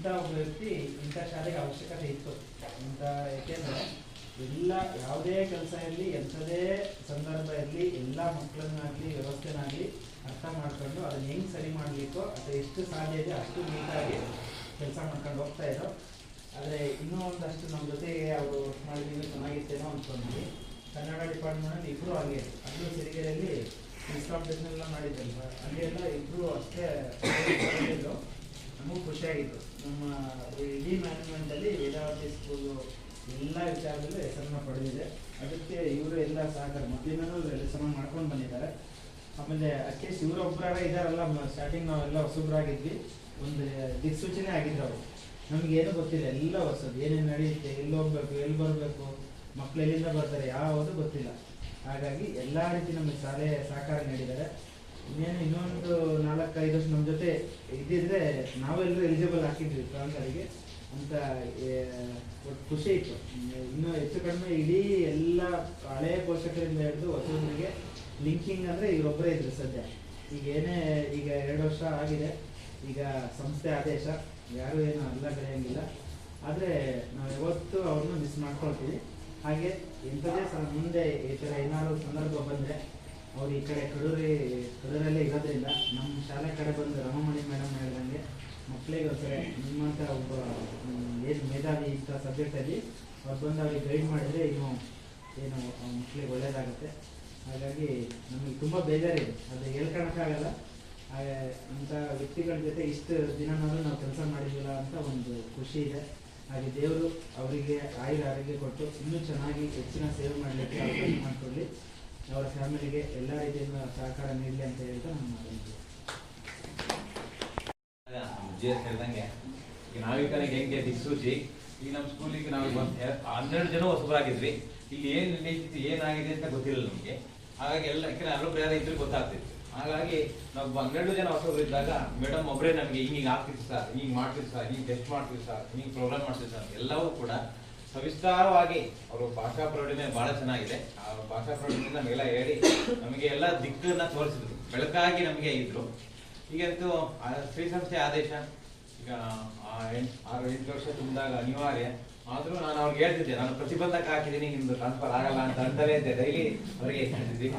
ಇಂಥ ಒಬ್ಬ ವ್ಯಕ್ತಿ ಇಂಥ ಶಾಲೆಗೆ ಅವಶ್ಯಕತೆ ಇತ್ತು ಅಂತ. ಏಕೆಂದರೆ ಎಲ್ಲ ಯಾವುದೇ ಕೆಲಸ ಇರಲಿ, ಎಂಥದೇ ಸಂದರ್ಭ ಇರಲಿ, ಎಲ್ಲ ಮಕ್ಕಳನ್ನಾಗಲಿ ವ್ಯವಸ್ಥೆನಾಗಲಿ ಅರ್ಥ ಮಾಡ್ಕೊಂಡು ಅದನ್ನು ಹೆಂಗೆ ಸರಿ ಮಾಡಲಿಕ್ಕೋ ಅಥವಾ ಎಷ್ಟು ಸಾಧ್ಯ ಇದೆ ಅಷ್ಟು ನೀಟಾಗಿ ಕೆಲಸ ಮಾಡ್ಕೊಂಡು ಹೋಗ್ತಾ ಇದ್ರು. ಆದರೆ ಇನ್ನೂ ಒಂದಷ್ಟು ನಮ್ಮ ಜೊತೆಗೆ ಅವರು ಮಾಡಿದ್ದೀವಿ ಚೆನ್ನಾಗಿತ್ತೇನೋ ಅಂದ್ಕೊಂಡ್ವಿ. ಕನ್ನಡ ಡಿಪಾರ್ಟ್ಮೆಂಟಲ್ಲಿ ಇಬ್ಬರು ಹಾಗೆ, ಅಲ್ಲೂ ಸಿರಿಗೆರೆಯಲ್ಲಿ ಇನ್ಸ್ಟಾಪ್ಟೇಷನೆಲ್ಲ ಮಾಡಿದ್ದಲ್ಲ, ಅಲ್ಲಿ ಎಲ್ಲ ಇಬ್ಬರು ಅಷ್ಟೇ ಮಾಡಿದ್ರು. ನಮಗೂ ಖುಷಿಯಾಗಿತ್ತು. ನಮ್ಮ ಇಡೀ ಮ್ಯಾನೇಜ್ಮೆಂಟಲ್ಲಿ ವೇದಾವತಿ ಸ್ಕೂಲು ಎಲ್ಲ ವಿಚಾರದಲ್ಲೂ ಹೆಸರನ್ನ ಪಡೆದಿದೆ. ಅದಕ್ಕೆ ಇವರು ಎಲ್ಲ ಸಹಕಾರ ಮೊದಲಿನೂ ಹೆಸರನ್ನು ಮಾಡ್ಕೊಂಡು ಬಂದಿದ್ದಾರೆ. ಆಮೇಲೆ ಅಟ್ಲೀಸ್ಟ್ ಇವರೊಬ್ಬರಾಗ ಇದ್ದಾರಲ್ಲ, ಸ್ಟಾರ್ಟಿಂಗ್ ನಾವೆಲ್ಲ ಹೊಸಬ್ರಾಗಿದ್ವಿ, ಒಂದು ದಿಕ್ಸೂಚನೆ ಆಗಿದ್ರು ಅವರು. ನಮಗೇನು ಗೊತ್ತಿಲ್ಲ, ಎಲ್ಲ ಹೊಸದು, ಏನೇನು ನಡೆಯುತ್ತೆ, ಎಲ್ಲಿ ಹೋಗ್ಬೇಕು, ಎಲ್ಲಿ ಬರಬೇಕು, ಮಕ್ಳು ಎಲ್ಲಿಂದ ಬರ್ತಾರೆ ಯಾವುದು ಗೊತ್ತಿಲ್ಲ. ಹಾಗಾಗಿ ಎಲ್ಲ ರೀತಿ ನಮಗೆ ಶಾಲೆ ಸಹಕಾರ ನೀಡಿದ್ದಾರೆ. ಇನ್ನೊಂದು 4-5 ವರ್ಷ ನಮ್ಮ ಜೊತೆ ಇದ್ದಿದ್ರೆ ನಾವೆಲ್ಲರೂ ಎಲಿಜಿಬಲ್ ಹಾಕಿದ್ವಿ ಪ್ರಾಂಗರಿಗೆ ಅಂತ ಖುಷಿ ಇತ್ತು. ಇನ್ನೂ ಹೆಚ್ಚು ಕಡಿಮೆ ಇಡೀ ಎಲ್ಲ ಹಳೆಯ ಪೋಷಕರಿಂದ ಹಿಡಿದು ಹೊಸಬರಿಗೆ ಲಿಂಕಿಂಗ್ ಅಂದರೆ ಇವರೊಬ್ಬರೇ ಇದ್ರು ಸದ್ಯ. ಈಗ 2 ವರ್ಷ ಆಗಿದೆ. ಈಗ ಸಂಸ್ಥೆ ಆದೇಶ, ಯಾರು ಏನು ಅಲ್ಲ ಬೆಳೆಯಂಗಿಲ್ಲ. ಆದರೆ ನಾವು ಯಾವತ್ತೂ ಅವ್ರನ್ನ ಮಿಸ್ ಮಾಡ್ಕೊಳ್ತೀವಿ. ಹಾಗೆ ಎಂಥದೇ ಮುಂದೆ ಈ ಥರ ಏನಾದ್ರು ಸಂದರ್ಭ ಬಂದರೆ ಅವ್ರು ಈ ಕಡೆ ಕಡೂರಲ್ಲೇ ಇರೋದ್ರಿಂದ ನಮ್ಮ ಶಾಲೆ ಕಡೆ ಬಂದು ರಮಮಣಿ ಮೇಡಮ್ ಹೇಳ್ದಂಗೆ ಮಕ್ಕಳಿಗೆ ಒಂದ್ಸರಿ ನಿಮ್ಮಂಥ ಒಬ್ಬ ಏನು ಮೇಧಾವಿ ಇಂಥ ಸಬ್ಜೆಕ್ಟಲ್ಲಿ ಅವ್ರು ಬಂದು ಅವ್ರಿಗೆ ಗೈಡ್ ಮಾಡಿದರೆ ಏನು ಮಕ್ಕಳಿಗೆ ಒಳ್ಳೆಯದಾಗುತ್ತೆ. ಹಾಗಾಗಿ ನಮಗೆ ತುಂಬ ಬೇಜಾರಿದೆ, ಅದು ಹೇಳ್ಕೊಳಕ್ಕಾಗಲ್ಲ. ಅಂಥ ವ್ಯಕ್ತಿಗಳ ಜೊತೆ ಇಷ್ಟು ದಿನನಾದರೂ ನಾವು ಕೆಲಸ ಮಾಡಿದ್ವಿಲ್ಲ ಅಂತ ಒಂದು ಖುಷಿ ಇದೆ. ಹಾಗೆ ದೇವರು ಅವರಿಗೆ ಆರೋಗ್ಯ ಕೊಟ್ಟು ಇನ್ನೂ ಚೆನ್ನಾಗಿ ಹೆಚ್ಚಿನ ಸೇವೆ ಮಾಡಲಿಕ್ಕೆ ಅವಕಾಶ ಮಾಡಿಕೊಳ್ಳಿ, ಅವರ ಫ್ಯಾಮಿಲಿಗೆ ಎಲ್ಲ ರೀತಿಯಿಂದ ಸಹಕಾರ ನೀಡಲಿ ಅಂತ ಹೇಳ್ತಾ ನಾನು ಮಾತಾಡ್ತೀನಿ. ಹೇಳ್ದಂಗೆ ಈಗ ನಾವೀಕನಿಗೆ ಹೆಂಗೆ ದಿಕ್ಸೂಚಿ, ಈಗ ನಮ್ಮ ಸ್ಕೂಲಿಗೆ ನಾವು 12 ಜನ ಹೊಸಬರಾಗಿದ್ವಿ. ಇಲ್ಲಿ ಏನು ನಡೀತಿತ್ತು, ಏನಾಗಿದೆ ಅಂತ ಗೊತ್ತಿಲ್ಲ ನಮಗೆ. ಹಾಗಾಗಿ ಎಲ್ಲ ಅಲ್ಲೊಬ್ರು ಯಾರು ಇದ್ರೆ ಗೊತ್ತಾಗ್ತಿತ್ತು. ಹಾಗಾಗಿ ನಾವು 12 ಜನ ಹೊಸಬ್ರು ಇದ್ದಾಗ ಮೇಡಮ್ ಒಬ್ಬರೇ ನಮಗೆ ಹಿಂಗೆ ಆಗ್ತಿತ್ತು ಸರ್, ಹಿಂಗೆ ಮಾಡ್ತೀವಿ ಸರ್, ಹಿಂಗೆ ಟೆಸ್ಟ್ ಮಾಡ್ತೀವಿ ಸರ್, ಹಿಂಗೆ ಪ್ರೋಗ್ರಾಮ್ ಮಾಡ್ತೀವಿ ಸರ್, ಎಲ್ಲವೂ ಕೂಡ ಸವಿಸ್ತಾರವಾಗಿ ಅವರು ಭಾಷಾ ಪ್ರೌಢಿಮೆ ಬಹಳ ಚೆನ್ನಾಗಿದೆ. ಆ ಭಾಷಾ ಪ್ರೌಢಿಮೆಯಿಂದ ನಮಗೆಲ್ಲ ಹೇಳಿ ನಮಗೆ ಎಲ್ಲ ದಿಕ್ಕನ್ನ ತೋರಿಸಿದ್ರು, ಬೆಳಕಾಗಿ ನಮಗೆ ಇದ್ರು. ಈಗಂತೂ ಶ್ರೀ ಸಂಸ್ಥೆ ಆದೇಶ ಈಗ 6-8 ವರ್ಷ ತುಂಬಿದಾಗ ಅನಿವಾರ್ಯ. ಆದ್ರೂ ನಾನು ಅವ್ರಿಗೆ ಹೇಳ್ತಿದ್ದೆ, ನಾನು ಪ್ರತಿಬಂಧಕ ಹಾಕಿದ್ದೀನಿ, ನಿಮ್ದು ಟ್ರಾನ್ಸ್ಫರ್ ಆಗಲ್ಲ ಅಂತಲೇ ಇದ್ದೆ. ಡೈಲಿ ಅವರಿಗೆ ಹೇಳ್ತಿದ್ವಿ.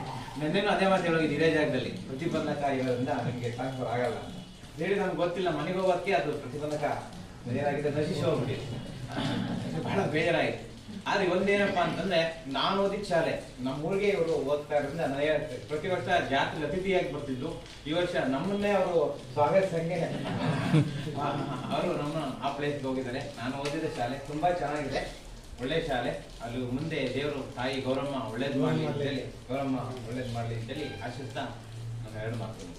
ನಿನ್ನೇನು ಅದೇ ಮಾತು ಹೇಳೋಗಿದ್ದು ಇದೇ ಜಾಗದಲ್ಲಿ, ಪ್ರತಿಬಂಧಕ ಇರೋದ್ರಿಂದ ನನಗೆ ಟ್ರಾನ್ಸ್ಫರ್ ಆಗಲ್ಲ ಅಂತ ಹೇಳಿ. ನಮ್ಗೆ ಗೊತ್ತಿಲ್ಲ, ಮನೆಗೆ ಹೋಗೋದಕ್ಕೆ ಅದು ಪ್ರತಿಬಂಧಕ ಏನಾಗಿದೆ, ನಶಿಸಿ ಹೋಗ್ಬಿಟ್ಟಿದೆ. ಬಹಳ ಬೇಜಾರಾಯಿತು. ಆದ್ರೆ ಒಂದೇನಪ್ಪಾ ಅಂತಂದ್ರೆ, ನಾನು ಓದಿದ ಶಾಲೆ ನಮ್ಮ ಊರಿಗೆ ಇವರು ಓದ್ತಾ ಇರೋದ್ರಿಂದ ಪ್ರತಿ ವರ್ಷ ಜಾತ್ರೆ ಅತಿಥಿಯಾಗಿ ಬರ್ತಿದ್ದು. ಈ ವರ್ಷ ನಮ್ಮನ್ನೇ ಅವರು ಸ್ವಾಗತಿಸಂಗೆ ಅವರು ನಮ್ಮ ಆ ಪ್ಲೇಸ್ಗೆ ಹೋಗಿದ್ದಾರೆ. ನಾನು ಓದಿದ ಶಾಲೆ ತುಂಬಾ ಚೆನ್ನಾಗಿದೆ, ಒಳ್ಳೆ ಶಾಲೆ. ಅಲ್ಲಿ ಮುಂದೆ ದೇವರು ತಾಯಿ ಗೌರಮ್ಮ ಒಳ್ಳೇದು ಮಾಡಲಿ ಅಂತೇಳಿ, ಗೌರಮ್ಮ ಒಳ್ಳೇದು ಮಾಡಲಿ ಅಂತೇಳಿ ಆಶಿಸ್ತಾ ನಾನು 2 ಮಾತು.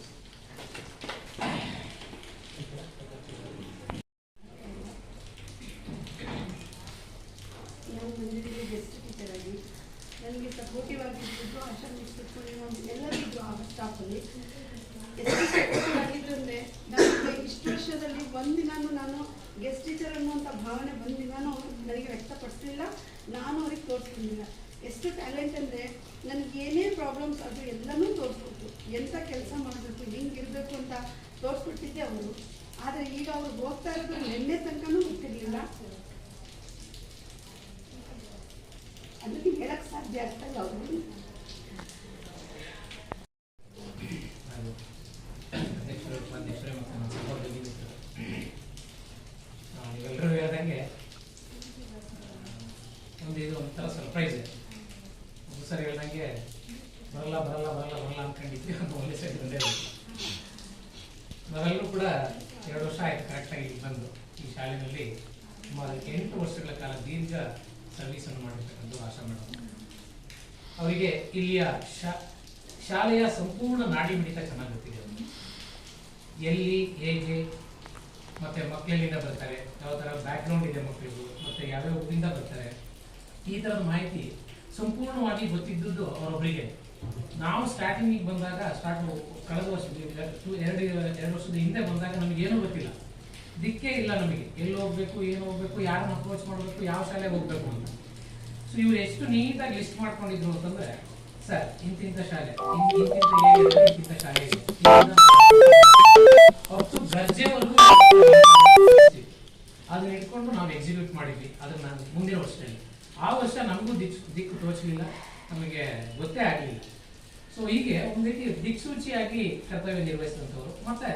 ಗೆಸ್ಟ್ ಟೀಚರ್ ಆಗಿ ನನಗೆ ಸಪೋರ್ಟಿವ್ ಆಗಿರ್ತಿದ್ರು, ಆಶಾ ಮಿಸ್ತಿದ್ರು, ಎಲ್ಲರಿಗೂ ಆ ಸ್ಟಾಫಲ್ಲಿ ಎಷ್ಟು ಸಪೋರ್ಟಿವ್ ಆಗಿದ್ರು ಅಂದರೆ ನನಗೆ ಇಷ್ಟು ವರ್ಷದಲ್ಲಿ ಒಂದಿನಾನು ನಾನು ಗೆಸ್ಟ್ ಟೀಚರ್ ಅನ್ನುವಂಥ ಭಾವನೆ ಒಂದಿನಾನು ನನಗೆ ವ್ಯಕ್ತಪಡಿಸಲಿಲ್ಲ, ನಾನು ಅವ್ರಿಗೆ ತೋರಿಸ್ಕೊಂಡಿಲ್ಲ. ಎಷ್ಟು ಟ್ಯಾಲೆಂಟ್ ಅಂದರೆ ನನಗೆ ಏನೇ ಪ್ರಾಬ್ಲಮ್ಸ್ ಅದು ಎಲ್ಲನೂ ತೋರಿಸ್ಕೊಟ್ಟು, ಎಂಥ ಕೆಲಸ ಮಾಡಬೇಕು, ಹೆಂಗಿರಬೇಕು ಅಂತ ತೋರಿಸ್ಕೊಟ್ಟಿದ್ದೆ ಅವರು. ಆದರೆ ಈಗ ಅವ್ರು ಹೋಗ್ತಾ ಇರೋದು ನಿನ್ನೆ ತನಕನೂ ಗೊತ್ತಿರಲಿಲ್ಲ. ಅದಕ್ಕೆ ಹೇಳಕ್ಕೆ ಸಾಧ್ಯ ಆಗ್ತಲ್ಲ ಅವರು. ನೀವೆಲ್ಲರೂ ಹೇಳ್ದಂಗೆ ಇದು ಒಂಥರ ಸರ್ಪ್ರೈಸ್. ಒಂದು ಸರಿ ಹೇಳ್ದಂಗೆ ಬರಲ್ಲ ಬರಲ್ಲ ಬರಲ್ಲ ಬರಲ್ಲ ಅಂದ್ಕೊಂಡಿದ್ವಿ, ಅಂತ ಒಂದೇ ಸರಿ ಬಂದೇ ನಾವೆಲ್ಲರೂ ಕೂಡ 2 ವರ್ಷ ಆಯ್ತು ಕರೆಕ್ಟಾಗಿ ಬಂದು ಈ ಶಾಲೆಯಲ್ಲಿ ಸುಮಾರು 8 ವರ್ಷಗಳ ಕಾಲ ದೀರ್ಘ ಸರ್ವಿಸನ್ನು ಮಾಡಿರ್ತಕ್ಕಂಥ ಆಶಾ ಮೇಡಮ್ ಅವರಿಗೆ ಇಲ್ಲಿಯ ಶಾಲೆಯ ಸಂಪೂರ್ಣ ನಾಡಿ ಮಿಡಿತ ಚೆನ್ನಾಗಿ ಗೊತ್ತಿದೆ. ಎಲ್ಲಿ ಹೇಗೆ ಮತ್ತೆ ಮಕ್ಕಳೆಲ್ಲಿಂದ ಬರ್ತಾರೆ, ಯಾವ ಥರ ಬ್ಯಾಕ್ಗ್ರೌಂಡ್ ಇದೆ ಮಕ್ಕಳಿಗೂ, ಮತ್ತೆ ಯಾವ್ಯಾವ ಊರಿಂದ ಬರ್ತಾರೆ, ಈ ಥರದ ಮಾಹಿತಿ ಸಂಪೂರ್ಣವಾಗಿ ಗೊತ್ತಿದ್ದದ್ದು ಅವರೊಬ್ಬರಿಗೆ. ನಾವು ಸ್ಟಾರ್ಟಿಂಗಿಗೆ ಬಂದಾಗ ಕಳೆದ ವರ್ಷ 2 ವರ್ಷದ ಹಿಂದೆ ಬಂದಾಗ ನಮಗೇನೂ ಗೊತ್ತಿಲ್ಲ, ದಿಕ್ಕೇ ಇಲ್ಲ ನಮಗೆ, ಎಲ್ಲಿ ಹೋಗ್ಬೇಕು, ಏನು ಹೋಗ್ಬೇಕು, ಯಾರನ್ನ ಅಪ್ರೋಚ್ ಮಾಡಬೇಕು, ಯಾವ ಶಾಲೆಗೆ ಹೋಗ್ಬೇಕು ಅಂತ. ಸೊ ಇವ್ರು ಎಷ್ಟು ನೀಟಾಗಿ ಲಿಸ್ಟ್ ಮಾಡ್ಕೊಂಡಿದ್ರು ಅಂತಂದ್ರೆ, ಸರ್ ಇಂತಿಂಥ ಶಾಲೆ, ಇಂತಿಂಥ ಶಾಲೆ ಇದೆ, 10 ಗರ್ಜೆವರೆಗೂ ಎಕ್ಸಿಕ್ಯೂಟ್ ಮಾಡಿದ್ವಿ ಅದನ್ನು ಮುಂದಿನ ವರ್ಷದಲ್ಲಿ. ಆ ವರ್ಷ ನಮಗೂ ದಿಕ್ಕು ತೋಚಲಿಲ್ಲ, ನಮಗೆ ಗೊತ್ತೇ ಆಗಲಿಲ್ಲ. ಸೊ ಹೀಗೆ ಒಂದು ರೀತಿ ದಿಕ್ಸೂಚಿಯಾಗಿ ಕರ್ತವ್ಯ ನಿರ್ವಹಿಸಿದಂಥವ್ರು. ಮತ್ತೆ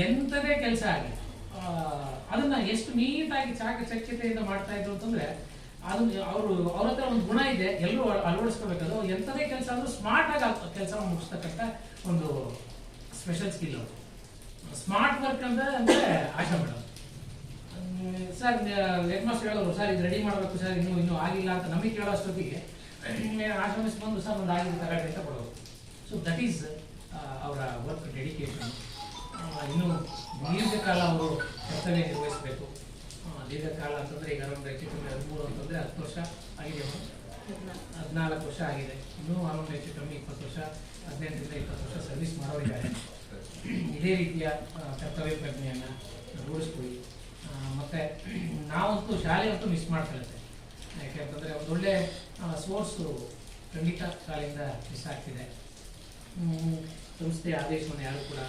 ಎಂಥದೇ ಕೆಲಸ ಆಗಲಿ ಅದನ್ನ ಎಷ್ಟು ನೀಟಾಗಿ ಚಾಕಚಕ್ಯತೆಯಿಂದ ಮಾಡ್ತಾ ಇದ್ರು ಅಂತಂದ್ರೆ ಅದು ಅವ್ರ ಹತ್ರ ಒಂದು ಗುಣ ಇದೆ, ಎಲ್ಲರೂ ಅಳವಡಿಸ್ಕೋಬೇಕದು. ಎಂಥದೇ ಕೆಲಸ ಆದ್ರೂ ಸ್ಮಾರ್ಟ್ ಆಗಿ ಕೆಲಸ ಮುಗಿಸ್ತಕ್ಕಂಥ ಒಂದು ಸ್ಪೆಷಲ್ ಸ್ಕಿಲ್ ಅವರು. ಸ್ಮಾರ್ಟ್ ವರ್ಕ್ ಅಂದ್ರೆ ಆಶಾ ಮೇಡಮ್ ಸರ್, ಹೆಡ್ ಮಾಸ್ಟರ್ ಹೇಳೋರು ಸರ್ ಇದು ರೆಡಿ ಮಾಡಬೇಕು ಸರ್, ಇನ್ನೂ ಆಗಿಲ್ಲ ಅಂತ ನಮಗೆ ಕೇಳೋ ಅಷ್ಟೊತ್ತಿಗೆ ಆಶಾ ಮಿಸ್ ಬಂದು ಸರ್ ಒಂದು ಆಗಿದೆ ತಗೊಳ್ಳಿ ಅಂತ ಕೊಡೋರು. ಸೊ ದಟ್ ಈಸ್ ಅವರ ವರ್ಕ್ ಡೆಡಿಕೇಶನ್. ಇನ್ನು ದೀರ್ಘಕಾಲ ಅವರು ಕರ್ತವ್ಯ ನಿರ್ವಹಿಸಬೇಕು. ದೀರ್ಘಕಾಲ ಅಂತಂದ್ರೆ ಈಗ ಅರೌಂಡ್ 13 ಅಂತಂದ್ರೆ 10 ವರ್ಷ ಆಗಿದೆ, 14 ವರ್ಷ ಆಗಿದೆ. ಇನ್ನೂ ಅರೌಂಡ್ 20 ವರ್ಷ, 18ರಿಂದ 20 ವರ್ಷ ಸರ್ವಿಸ್ ಮಾಡೋರಿದ್ದಾರೆ. ಇದೇ ರೀತಿಯ ಕರ್ತವ್ಯ ಪ್ರಜ್ಞೆಯನ್ನು ರೂಢಿಸ್ಕೊಳ್ಳಿ. ಮತ್ತೆ ನಾವಂತೂ ಶಾಲೆಯಂತೂ ಮಿಸ್ ಮಾಡ್ಕೊಳ್ಳುತ್ತೆ. ಯಾಕೆಂತಂದ್ರೆ ಒಂದೊಳ್ಳೆ ಸೋರ್ಸು ಖಂಡಿತ ಶಾಲೆಯಿಂದ ಮಿಸ್ ಆಗ್ತಿದೆ. ಸಂಸ್ಥೆಯ ಆದೇಶವನ್ನು ಯಾರು ಕೂಡ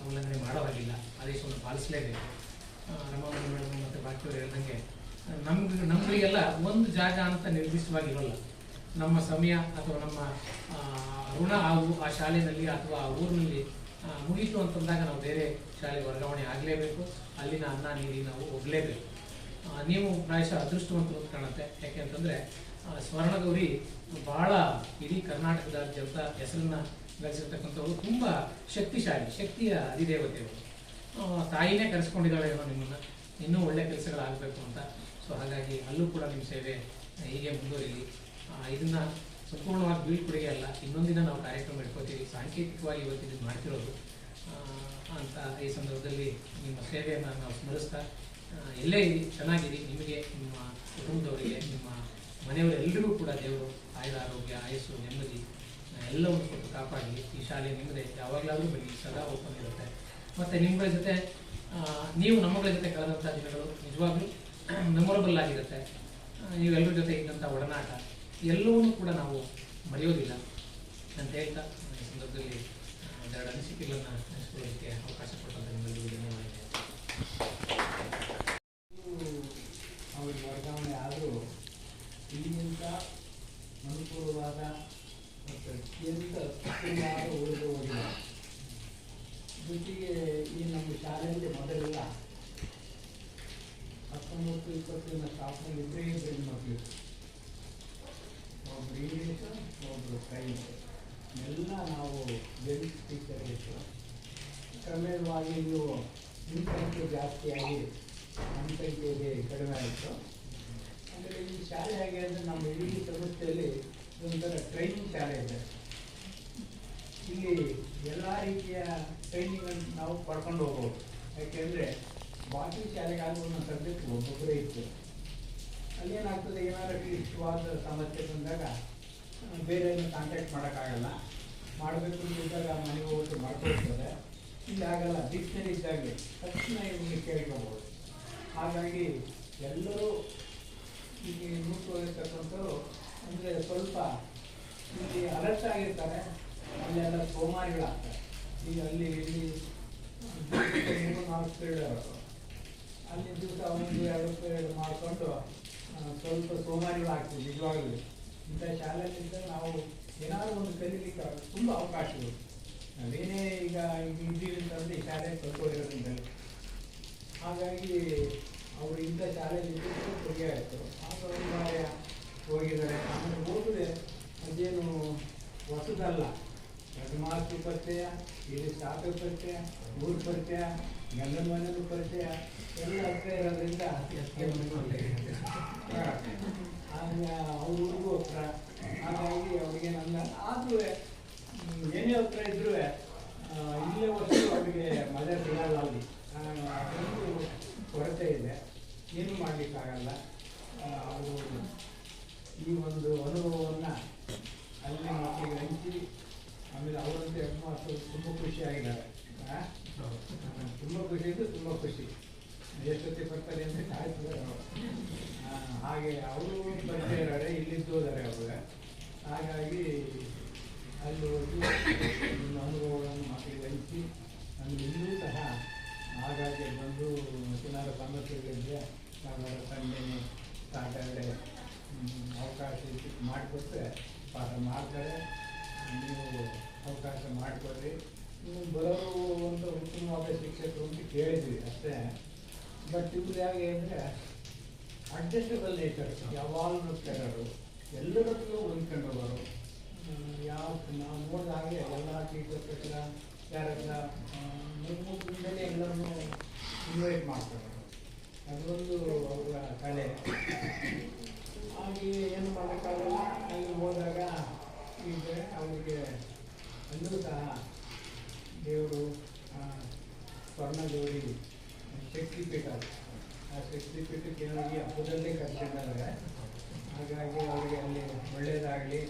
ಉಲ್ಲಂಘನೆ ಮಾಡೋ ಹಾಗಿಲ್ಲ, ಆದೇಶವನ್ನು ಪಾಲಿಸಲೇಬೇಕು. ರಮಾಮಣಿ ಮೇಡಮ್ ಮತ್ತು ಬಾಕಿಯವರು ಹೇಳ್ದಂಗೆ ನಮಗಳಿಗೆಲ್ಲ ಒಂದು ಜಾಗ ಅಂತ ನಿರ್ದಿಷ್ಟವಾಗಿರೋಲ್ಲ. ನಮ್ಮ ಸಮಯ ಅಥವಾ ನಮ್ಮ ಋಣ ಆ ಶಾಲೆಯಲ್ಲಿ ಅಥವಾ ಆ ಊರಿನಲ್ಲಿ ಮುಗೀತು ಅಂತಂದಾಗ ನಾವು ಬೇರೆ ಶಾಲೆಗೆ ವರ್ಗಾವಣೆ ಆಗಲೇಬೇಕು, ಅಲ್ಲಿನ ಅನ್ನ ನೀಡಿ ನಾವು ಹೋಗಲೇಬೇಕು. ನೀವು ಪ್ರಾಯಶಃ ಅದೃಷ್ಟವಂತರು ಅಂತ ಕಾಣುತ್ತೆ. ಯಾಕೆಂತಂದರೆ ಸ್ವರ್ಣಗೌರಿ ಬಹಳ ಇಡೀ ಕರ್ನಾಟಕದಾದ್ಯಂತ ಹೆಸರನ್ನ ಗಳಿಸಿರ್ತಕ್ಕಂಥವ್ರು, ತುಂಬ ಶಕ್ತಿಶಾಲಿ, ಶಕ್ತಿಯ ಅಧಿದೇವತೆಯವರು. ತಾಯಿನೇ ಕರೆಸ್ಕೊಂಡಿದ್ದಾಳೆ ಏನೋ ನಿಮ್ಮನ್ನು ಇನ್ನೂ ಒಳ್ಳೆ ಕೆಲಸಗಳಾಗಬೇಕು ಅಂತ. ಸೊ ಹಾಗಾಗಿ ಅಲ್ಲೂ ಕೂಡ ನಿಮ್ಮ ಸೇವೆ ಹೀಗೆ ಮುಂದುವರಿಲಿ. ಇದನ್ನು ಸಂಪೂರ್ಣವಾಗಿ ಬೀಳ್ಕೊಡುಗೆ ಅಲ್ಲ, ಇನ್ನೊಂದಿನ ನಾವು ಕಾರ್ಯಕ್ರಮ ಇಟ್ಕೋತೀವಿ, ಸಾಂಕೇತಿಕವಾಗಿ ಇವತ್ತಿದ್ದು ಮಾಡ್ತಿರೋದು ಅಂತ ಈ ಸಂದರ್ಭದಲ್ಲಿ ನಿಮ್ಮ ಸೇವೆಯನ್ನು ನಾವು ಸ್ಮರಿಸ್ತಾ ಎಲ್ಲೇ ಚೆನ್ನಾಗಿರಿ. ನಿಮಗೆ, ನಿಮ್ಮ ಕುಟುಂಬದವರಿಗೆ, ನಿಮ್ಮ ಮನೆಯವರೆಲ್ಲರಿಗೂ ಕೂಡ ದೇವರು ಆಯುರ, ಆರೋಗ್ಯ, ಆಯಸ್ಸು, ನೆಮ್ಮದಿ ಎಲ್ಲವನ್ನು ಕೊಟ್ಟು ಕಾಪಾಡಲಿ. ಈ ಶಾಲೆ ನಿಮ್ಮದೇ, ಯಾವಾಗಲಾದರೂ ಬನ್ನಿ, ಸದಾ ಓಪನ್ ಇರುತ್ತೆ. ಮತ್ತು ನಿಮ್ಮಗಳ ಜೊತೆ ನೀವು ನಮ್ಮಗಳ ಜೊತೆ ಕಳೆದಂಥ ದಿನಗಳು ನಿಜವಾಗ್ಲೂ ಮೆಮೊರಬಲ್ ಆಗಿರುತ್ತೆ. ನೀವೆಲ್ಲರ ಜೊತೆ ಇದ್ದಂಥ ಒಡನಾಟ ಎಲ್ಲವನ್ನೂ ಕೂಡ ನಾವು ಮರೆಯೋದಿಲ್ಲ ಅಂತ ಹೇಳ್ತಾ ಈ ಸಂದರ್ಭದಲ್ಲಿ ಒಂದೆರಡು ಅನಿಸಿಕೆಗಳನ್ನು ಹಂಚಿಕೊಳ್ಳೋದಕ್ಕೆ ಅವಕಾಶ ಕೊಟ್ಟಂತ ನಿಮ್ಮೆಲ್ಲರಿಗೂ ಧನ್ಯವಾದ. ಅವ್ರಿಗೆ ವರ್ಗಾವಣೆ ಆದರೂ ಇಲ್ಲಿಂದ ಅನುಕೂಲವಾದ ಮತ್ತು ಅತ್ಯಂತ ಅತ್ಯುತ್ತಮವಾದ ಉಳಿದು ಹೋಗಿಲ್ಲ. ಜೊತೆಗೆ ಈ ನಮ್ಮ ಶಾಲೆಯಲ್ಲಿ ಮೊದಲೆಲ್ಲ 19-20 ಸ್ಟಾಫ್ನಲ್ಲಿ ಇಬ್ಬರಿಗೆ ಗಂಡು ಮಕ್ಕಳು, ಒಬ್ಬರು ಇಂಗ್ಲೀಷು, ಒಬ್ಬರು ಸೈನ್ಸ್, ಎಲ್ಲ ನಾವು ಜೆಂಟ್ಸ್ ಟೀಚರ್ ಇತ್ತು. ಕ್ರಮೇಣವಾಗಿ ನೀವು ನಿಮ್ಮ ಸಂಖ್ಯೆ ಜಾಸ್ತಿಯಾಗಿ ನಮ್ಮ ಸಂಖ್ಯೆಗೆ ಕಡಿಮೆ ಆಯಿತು. ಅಂದರೆ ಈ ಶಾಲೆ ಹೇಗೆ ಅಂದರೆ ನಮ್ಮ ಇಡೀ ಸಂಸ್ಥೆಯಲ್ಲಿ ಒಂಥರ ಟ್ರೈನಿಂಗ್ ಶಾಲೆ ಇದೆ. ಇಲ್ಲಿ ಎಲ್ಲ ರೀತಿಯ ಟ್ರೈನಿಂಗನ್ನು ನಾವು ಪಡ್ಕೊಂಡು ಹೋಗ್ಬೋದು. ಯಾಕೆಂದರೆ ಬಾಕಿ ಶಾಲೆಗಾದರೂ ಒಂದೊಂದು ಸಬ್ಜೆಕ್ಟ್ ಒಬ್ಬೊಬ್ಬರೇ ಇತ್ತು. ಅಲ್ಲೇನಾಗ್ತದೆ, ಏನಾದರೂ ಇಷ್ಟವಾದ ಸಮಸ್ಯೆ ಬಂದಾಗ ಬೇರೆಯನ್ನು ಕಾಂಟ್ಯಾಕ್ಟ್ ಮಾಡೋಕ್ಕಾಗಲ್ಲ, ಮಾಡಬೇಕು ಅಂತಿದ್ದಾಗ ಮನೆಗೆ ಹೋಗಿ ಮಾಡ್ಕೊಳ್ತದೆ. ಇಲ್ಲಿ ಆಗಲ್ಲ, ಡಿಕ್ಷನರಿ ಇದ್ದಾಗಲೇ ತಕ್ಷಣ ಇವ್ರಿಗೆ ಕೇಳ್ಕೊಬೋದು. ಹಾಗಾಗಿ ಎಲ್ಲರೂ ಈಗ ನೂತರ್ತಕ್ಕಂಥವ್ರು ಅಂದರೆ ಸ್ವಲ್ಪ ಇಲ್ಲಿ ಅಲರ್ಟ್ ಆಗಿರ್ತಾರೆ, ಅಲ್ಲೆಲ್ಲ ಸೋಮಾರಿಗಳಾಗ್ತಾರೆ. ಈಗ ಅಲ್ಲಿ ಇಲ್ಲಿ 3-4 ಪೀರಿಯಡ್ ಅಲ್ಲಿ ದಿವಸ 1-2 ಪೀರಿಯಡ್ ಮಾಡಿಕೊಂಡು ಸ್ವಲ್ಪ ಸೋಮಾರಿಗಳಾಗ್ತೀವಿ. ನಿಜವಾಗಲೂ ಇಂಥ ಶಾಲೆಯಲ್ಲಿದ್ದ ನಾವು ಏನಾದರೂ ಒಂದು ಕಲೀಲಿಕ್ಕೆ ತುಂಬ ಅವಕಾಶಗಳು. ನಾವೇನೇ ಈಗ ಇದ್ದೀವಿ ಅಂತಂದರೆ ಈ ಶಾಲೆ ಕಲ್ತ್ಕೊಂಡಿರೋದ್ರಿಂದ. ಹಾಗಾಗಿ ಅವರು ಇಂಥ ಶಾಲೆಯಲ್ಲಿ ಕೊಡುಗೆ ಆಯಿತು. ಆಗ ಒಂದು ಬಾರಿ ಹೋಗಿದ್ದಾರೆ. ಆಮೇಲೆ ಹೋದರೆ ಅದೇನು ಹೊಸದಲ್ಲ, ಹೆಡ್ಮಾಸ್ಟ್ರು ಪರಿಚಯ, ಇಲ್ಲಿ ಸ್ಟಾಫ್ ಪರಿಚಯ, ಊರ ಪರಿಚಯ, ಗಂಡನ ಮನೆಯಲ್ಲೂ ಪರಿಚಯ ಎಲ್ಲ ಹತ್ರ ಇರೋದ್ರಿಂದ ಅವ್ರಿಗೂ ಹತ್ರ. ಹಾಗಾಗಿ ಅವ್ರಿಗೆ ನನ್ನ ಆದರೂ ಏನೇ ಹತ್ರ ಇದ್ರೂ ಇಲ್ಲೇ ವಸ್ತು ಅವರಿಗೆ ಮಜಾ ಸಿಗಲ್ಲ. ಅಲ್ಲಿ ಅದೊಂದು ಕೊರತೆ ಇದೆ, ಏನು ಮಾಡಲಿಕ್ಕಾಗಲ್ಲ. ಅವರು ಈ ಒಂದು ಅನುಭವವನ್ನು ಅಲ್ಲಿ ಮಕ್ಕಳಿಗೆ ಹಂಚಿ ಆಮೇಲೆ ಅವರಂತೆ ಹೆಡ್ಮಾಸ್ಟರ್ ತುಂಬ ಖುಷಿಯಾಗಿದ್ದಾರೆ. ತುಂಬ ಖುಷಿ ಇದ್ದು ತುಂಬ ಖುಷಿ. ಎಷ್ಟೊತ್ತಿ ಬರ್ತಾರೆ ಅಂತ ಕಾಯ್ತಾರೆ. ಹಾಗೆ ಅವರು ಪರಿಚಯ ಇದ್ದಾರೆ, ಇಲ್ಲಿದ್ದು ಹೋದರೆ ಅವರು. ಹಾಗಾಗಿ ಅಲ್ಲಿ ಹೋಗಿ ಅನುಭವಗಳನ್ನು ಮಕ್ಕಳಿಗೆ ಹಂಚಿ ನಮಗೆ ಇನ್ನೂ ಸಹ ಆಗಾಗ್ಗೆ ಬಂದು ಏನಾದ್ರು ಸಮಸ್ಯೆಗಳಿದ್ದರೆ ಯಾವಾಗ ಸಂಡೇ ಸಾಟರ್ಡೆ ಅವಕಾಶ ಮಾಡಿಕೊಟ್ರೆ ಪಾಠ ಮಾಡ್ತಾರೆ. ನೀವು ಅವಕಾಶ ಮಾಡಿಕೊಡ್ರಿ. ನೀವು ಬರೋರು ಒಂದು ಉತ್ತಮವಾದ ಶಿಕ್ಷಕರು ಅಂತ ಕೇಳಿದ್ವಿ ಅಷ್ಟೇ. ಬಟ್ ಇವ್ರು ಹೇಗೆ ಅಂದರೆ ಅಡ್ಜಸ್ಟಬಲ್ ನೇಚರ್ಸ್, ಯಾವಾಗಲೂ ಕೆಡರು, ಎಲ್ಲರಲ್ಲೂ ಹೊಂದ್ಕೊಂಡವರು. ಯಾವ ನಾವು ನೋಡಿದ ಹಾಗೆ ಎಲ್ಲ ಟೀಚರ್ಸ್ ಹತ್ರ ಯಾರ ಹತ್ರ ಮೇಲೆ ಎಲ್ಲರನ್ನೂ ಇನ್ವೈಟ್ ಮಾಡ್ತಾರೆ. ಅದೊಂದು ಅವರ ಕಲೆ. ಹಾಗೆ ಏನು ಮಾಡೋಕ್ಕಾಗಲ್ಲ. ಅಲ್ಲಿ ಹೋದಾಗ ಈಗ ಅವರಿಗೆ ಅಲ್ಲೂ ಸಹ ದೇವರು ಸ್ವರ್ಣಗೌರಿ ಶಕ್ತಿಪೀಠ, ಆ ಶಕ್ತಿಪೀಠಕ್ಕೆ ಹೋಗಿ ಹಬ್ಬದಲ್ಲೇ ಕರ್ಸಿದ್ದಾರೆ. ಹಾಗಾಗಿ ಅವರಿಗೆ ಅಲ್ಲಿ ಒಳ್ಳೆಯದಾಗಲಿ,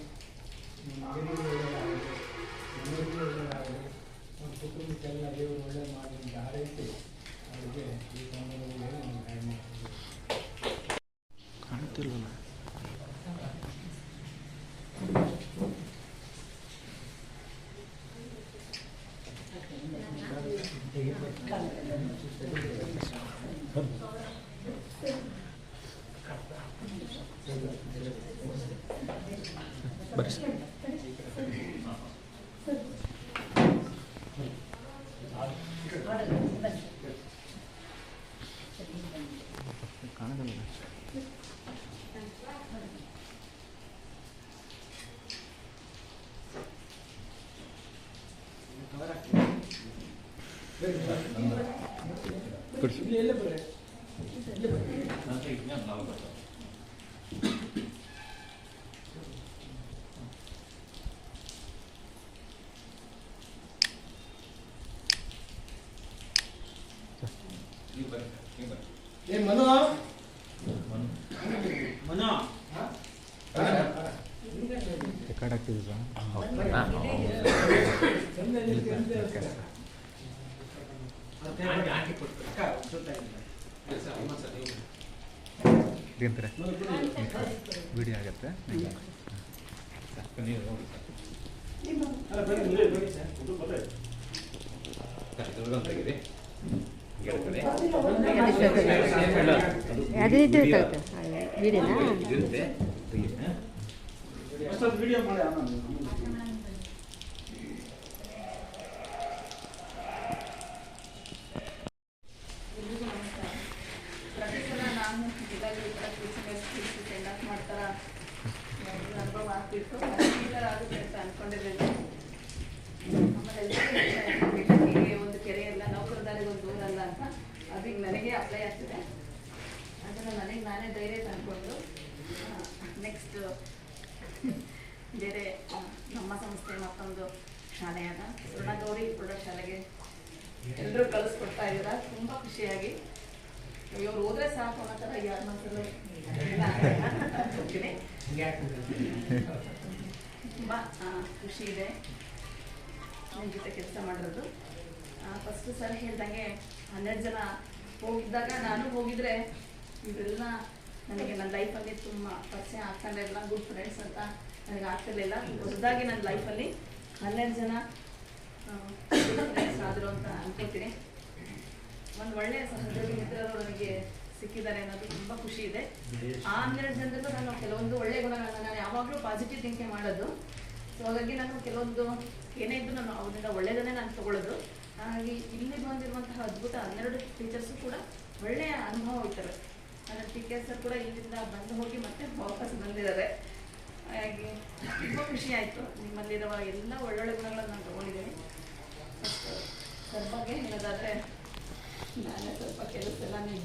ಮಗನಿಗೆ ಒಳ್ಳೆಯದಾಗಲಿ, ಮನೆಗೂ ಒಳ್ಳೆಯದಾಗಲಿ, ಅವ್ರ ಕುಟುಂಬಕ್ಕೆಲ್ಲ ದೇವರು ಒಳ್ಳೆಯ ಮಾಡಿ ಅಂತ ಹಾರೈಸಿ ಅವರಿಗೆ ಈ ಸಂದರ್ಭದಲ್ಲಿ ನಾನು ಆ್ಯಡ್ ಮಾಡ್ತೀನಿ. ಕಾಣುತ್ತಿಲ್ಲ ಮನು ರೆಕಾರ್ಡ್ ಆಗ್ತಿದ್ರಾ? ವಿಡಿಯೋ ಆಗತ್ತೆ. ವಿಡಿಯೋ ಮಾಡಿ ಪ್ರತಿ ಸಲ ನಾನು ಇದಾಗಿ ಸೆಂಡ್ ಆಫ್ ಮಾಡ್ತಾರ ಅನುಭವ ಆಗ್ತಿತ್ತು. ಈ ಥರ ಆಗುತ್ತೆ ಅಂತ ಅಂದ್ಕೊಂಡಿದ್ದೇನೆ. ಆಮೇಲೆ ಹೀಗೆ ಒಂದು ಕೆರೆ ಎಲ್ಲ ನೌಕರದಾರಿಗೆ ಒಂದು ಊರಲ್ಲ ಅಂತ ಅದೀಗ ನನಗೆ ಅಪ್ಲೈ ಆಗ್ತಿದೆ. ಅದನ್ನು ನನಗೆ ನಾನೇ ಧೈರ್ಯ ತಂದ್ಕೊಂಡು ನೆಕ್ಸ್ಟ್ ಬೇರೆ ನಮ್ಮ ಸಂಸ್ಥೆ ಮತ್ತೊಂದು ಶಾಲೆಯಾದ ಸ್ವರ್ಣಗೌರಿ ಪ್ರೌಢಶಾಲೆಗೆ ಎಲ್ಲರೂ ಕಳಿಸ್ಕೊಡ್ತಾ ಇದ್ದೀರಾ. ತುಂಬ ಖುಷಿಯಾಗಿ ಇವ್ರು ಹೋದ್ರೆ ಸಾಕು ಅನ್ನೋ ಥರ ಯಾರ ಮನಸ್ಸಲ್ಲೂ ಹೋಗ್ತೀನಿ. ತುಂಬ ಖುಷಿ ಇದೆ ನಿಮ್ಮ ಜೊತೆ ಕೆಲಸ ಮಾಡಿರೋದು. ಫಸ್ಟು ಸರ್ ಹೇಳ್ದಂಗೆ 12 ಜನ ಹೋಗಿದ್ದಾಗ ನಾನು ಹೋಗಿದ್ರೆ ಇವರೆಲ್ಲ ನನಗೆ ನನ್ನ ಲೈಫಲ್ಲಿ ತುಂಬ ಪರಿಚಯ ಆಗ್ತಾಯಿರಲಿಲ್ಲ. ಗುಡ್ ಫ್ರೆಂಡ್ಸ್ ಅಂತ ನನಗೆ ಆಗ್ತಿರ್ಲಿಲ್ಲ. ಹೊಸದಾಗಿ ನನ್ನ ಲೈಫಲ್ಲಿ 12 ಜನ ಫ್ರೆಂಡ್ಸ್ ಆದರು ಅಂತ ಅನ್ಕೊಳ್ತೀನಿ. ಒಂದು ಒಳ್ಳೆಯ ಸಹೋದ್ಯೋಗಿ ಮಿತ್ರರು ನನಗೆ ಸಿಕ್ಕಿದ್ದಾರೆ ಅನ್ನೋದು ತುಂಬ ಖುಷಿ ಇದೆ. ಆ 12 ಜನರಲ್ಲೂ ನಾನು ಕೆಲವೊಂದು ಒಳ್ಳೆಯ ಗುಣಗಳನ್ನ ನಾನು ಯಾವಾಗಲೂ ಪಾಸಿಟಿವ್ ಥಿಂಕಿಂಗ್ ಮಾಡೋದು. ಸೊ ಹಾಗಾಗಿ ನಾನು ಕೆಲವೊಂದು ಏನೇ ಇದ್ದು ನಾನು ಅವರಿಂದ ಒಳ್ಳೆಯದನ್ನೇ ನಾನು ತಗೊಳ್ಳೋದು. ಹಾಗಾಗಿ ಇಲ್ಲಿ ಬಂದಿರುವಂತಹ ಅದ್ಭುತ 12 ಟೀಚರ್ಸು ಕೂಡ ಒಳ್ಳೆಯ ಅನುಭವ ಇರ್ತಾರೆ. ನನ್ನ ಟೀಚರ್ಸ್ ಕೂಡ ಇಲ್ಲಿಂದ ಬಂದು ಹೋಗಿ ಮತ್ತೆ ವಾಪಸ್ ಬಂದಿದ್ದಾರೆ. ಹಾಗಾಗಿ ತುಂಬ ಖುಷಿ ಆಯಿತು. ನಿಮ್ಮಲ್ಲಿರುವ ಎಲ್ಲ ಒಳ್ಳೊಳ್ಳೆ ಗುಣಗಳನ್ನು ನಾನು ತೊಗೊಂಡಿದ್ದೀನಿ. ಸರ್ ಬಗ್ಗೆ ಹೇಳೋದಾದರೆ ನಾನೇ ಸ್ವಲ್ಪ ಕೆಲಸ ಎಲ್ಲ ನೀವು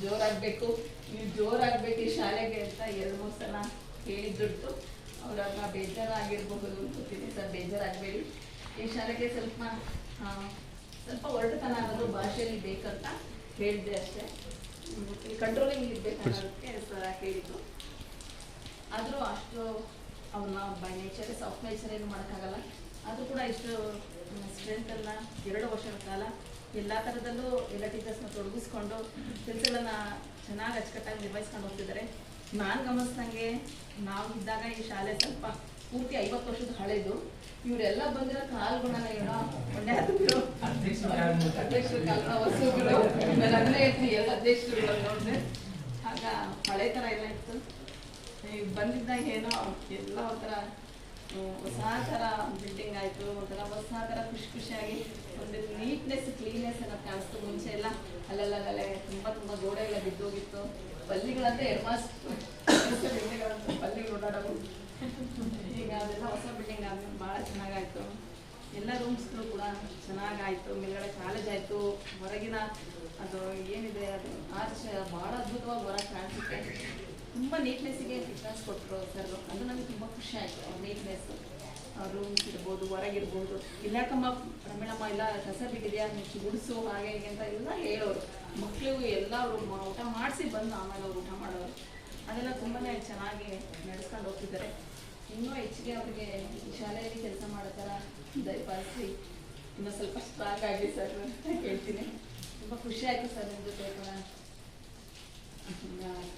ಜೋರಾಗಬೇಕು ಈ ಶಾಲೆಗೆ ಅಂತ 2-3 ಸಲ ಹೇಳಿದ್ದುಂಟು. ಅವ್ರನ್ನ ಬೇಜಾರಾಗಿರ್ಬಹುದು ಅನ್ಕೋತೀನಿ. ಸರ್ ಬೇಜಾರಾಗಬೇಡಿ. ಈ ಶಾಲೆಗೆ ಸ್ವಲ್ಪ ಒರಟುತನ ಅನ್ನೋದು ಭಾಷೆಯಲ್ಲಿ ಬೇಕಂತ ಹೇಳಿದೆ ಅಷ್ಟೇ. ಈ ಕಂಟ್ರೋಲಿಂಗ್ ಇರಬೇಕನ್ನೋದಕ್ಕೆ ಸರ್ ಹೇಳಿದ್ದು. ಆದರೂ ಅಷ್ಟು ಅವ್ರನ್ನ ಬೈ ನೇಚರ್ ಸಾಫ್ಟ್ ನೇಚರ್ ಏನು ಮಾಡೋಕ್ಕಾಗಲ್ಲ. ಆದರೂ ಕೂಡ ಇಷ್ಟು ಸ್ಟ್ರೆಂತನ್ನು 2 ವರ್ಷಗಳ ಕಾಲ ಎಲ್ಲ ಥರದಲ್ಲೂ ಎಲ್ಲ ಟೀಚರ್ಸ್ನ ತೊಡಗಿಸ್ಕೊಂಡು ಕೆಲಸಗಳನ್ನು ಚೆನ್ನಾಗಿ ಅಚ್ಚುಕಟ್ಟಾಗಿ ನಿರ್ವಹಿಸ್ಕೊಂಡು ಹೋಗ್ತಿದ್ದಾರೆ. ನಾನು ಗಮನಿಸ್ದಂಗೆ ನಾವು ಇದ್ದಾಗ ಈ ಶಾಲೆ ಸ್ವಲ್ಪ ಪೂರ್ತಿ 50 ವರ್ಷದ ಹಳೆಯದು. ಇವರೆಲ್ಲ ಬಂದಿರೋ ಕಾಲ್ಗುಣ ಏನೋ ಒಳ್ಳೆ ಅಧ್ಯಕ್ಷರು ಕಾಲ ಹೊಸಗಳು ಎಲ್ಲ ಅಧ್ಯಕ್ಷರುಗಳು ನೋಡಿದ್ರೆ ಆಗ ಹಳೆ ಥರ ಎಲ್ಲ ಇತ್ತು. ಈಗ ಬಂದಿದ್ದಾಗ ಏನೋ ಎಲ್ಲ ಒಂಥರ ಹೊಸ ಥರ ಬಿಲ್ಡಿಂಗ್ ಆಯಿತು, ಒಂಥರ ಹೊಸ ಥರ ಖುಷಿಯಾಗಿ ಒಂದು ನೀಟ್ನೆಸ್ ಕ್ಲೀನ್ನೆಸ್ ಎಲ್ಲ ಕಾಣಿಸ್ತು. ಮುಂಚೆ ಎಲ್ಲ ಅಲ್ಲಲ್ಲೇ ತುಂಬ ಗೋಡೆ ಎಲ್ಲ ಬಿದ್ದೋಗಿತ್ತು. ಬಲ್ಲಿಗಳಂತೆ ಬಲ್ಲಿಗಳು ಓಡಾಡೋದು. ಈಗ ಅದೆಲ್ಲ ಹೊಸ ಬಿಲ್ಡಿಂಗ್ ಆದ್ಮೇಲೆ ಭಾಳ ಚೆನ್ನಾಗಾಯಿತು. ಎಲ್ಲ ರೂಮ್ಸ್ಗಳು ಕೂಡ ಚೆನ್ನಾಗಾಯಿತು. ಮೇಲ್ಗಡೆ ಕಾಲೇಜ್ ಆಯಿತು. ಹೊರಗಿನ ಅದು ಏನಿದೆ ಅದು ಆರ್ಚ್ ಭಾಳ ಅದ್ಭುತವಾಗಿ ಹೊರಗೆ ಕಾಣಿಸುತ್ತೆ. ತುಂಬ ನೀಟ್ನೆಸ್ಸಿಗೆ ಪ್ರಿಫರೆನ್ಸ್ ಕೊಟ್ಟರು ಸರ್. ಅದು ನನಗೆ ತುಂಬ ಖುಷಿ ಆಯಿತು. ಅವ್ರ ನೀಟ್ನೆಸ್ಸು, ರೂಮ್ಸ್ ಇರ್ಬೋದು, ಹೊರಗಿರ್ಬೋದು. ಇಲ್ಲಾಕಮ್ಮ ರಮೇಳಮ್ಮ ಎಲ್ಲ ಕಸ ಬಿಟ್ಟಿದೆಯಾ, ಗುಡಿಸು ಹಾಗೆ ಹೀಗೆ ಅಂತ ಎಲ್ಲ ಹೇಳೋರು. ಮಕ್ಕಳಿಗೂ ಎಲ್ಲ ಅವರು ಊಟ ಮಾಡಿಸಿ ಬಂದು ಆಮೇಲೆ ಅವ್ರು ಊಟ ಮಾಡೋರು. ಅದೆಲ್ಲ ತುಂಬಾ ಚೆನ್ನಾಗಿ ನಡೆಸ್ಕೊಂಡು ಹೋಗ್ತಿದ್ದಾರೆ. ಇನ್ನೂ ಹೆಚ್ಚಿಗೆ ಅವರಿಗೆ ಶಾಲೆಯಲ್ಲಿ ಕೆಲಸ ಮಾಡೋ ಥರ ದಯಪಾಲಿಸಿ ಇನ್ನೂ ಸ್ವಲ್ಪ ಸ್ಟ್ರಾಂಗ್ ಆಗಿ ಸರ್ ಹೇಳ್ತೀನಿ. ತುಂಬ ಖುಷಿ ಆಯಿತು ಸರ್ ನಿಮ್ಮ ಜೊತೆ ಕೂಡ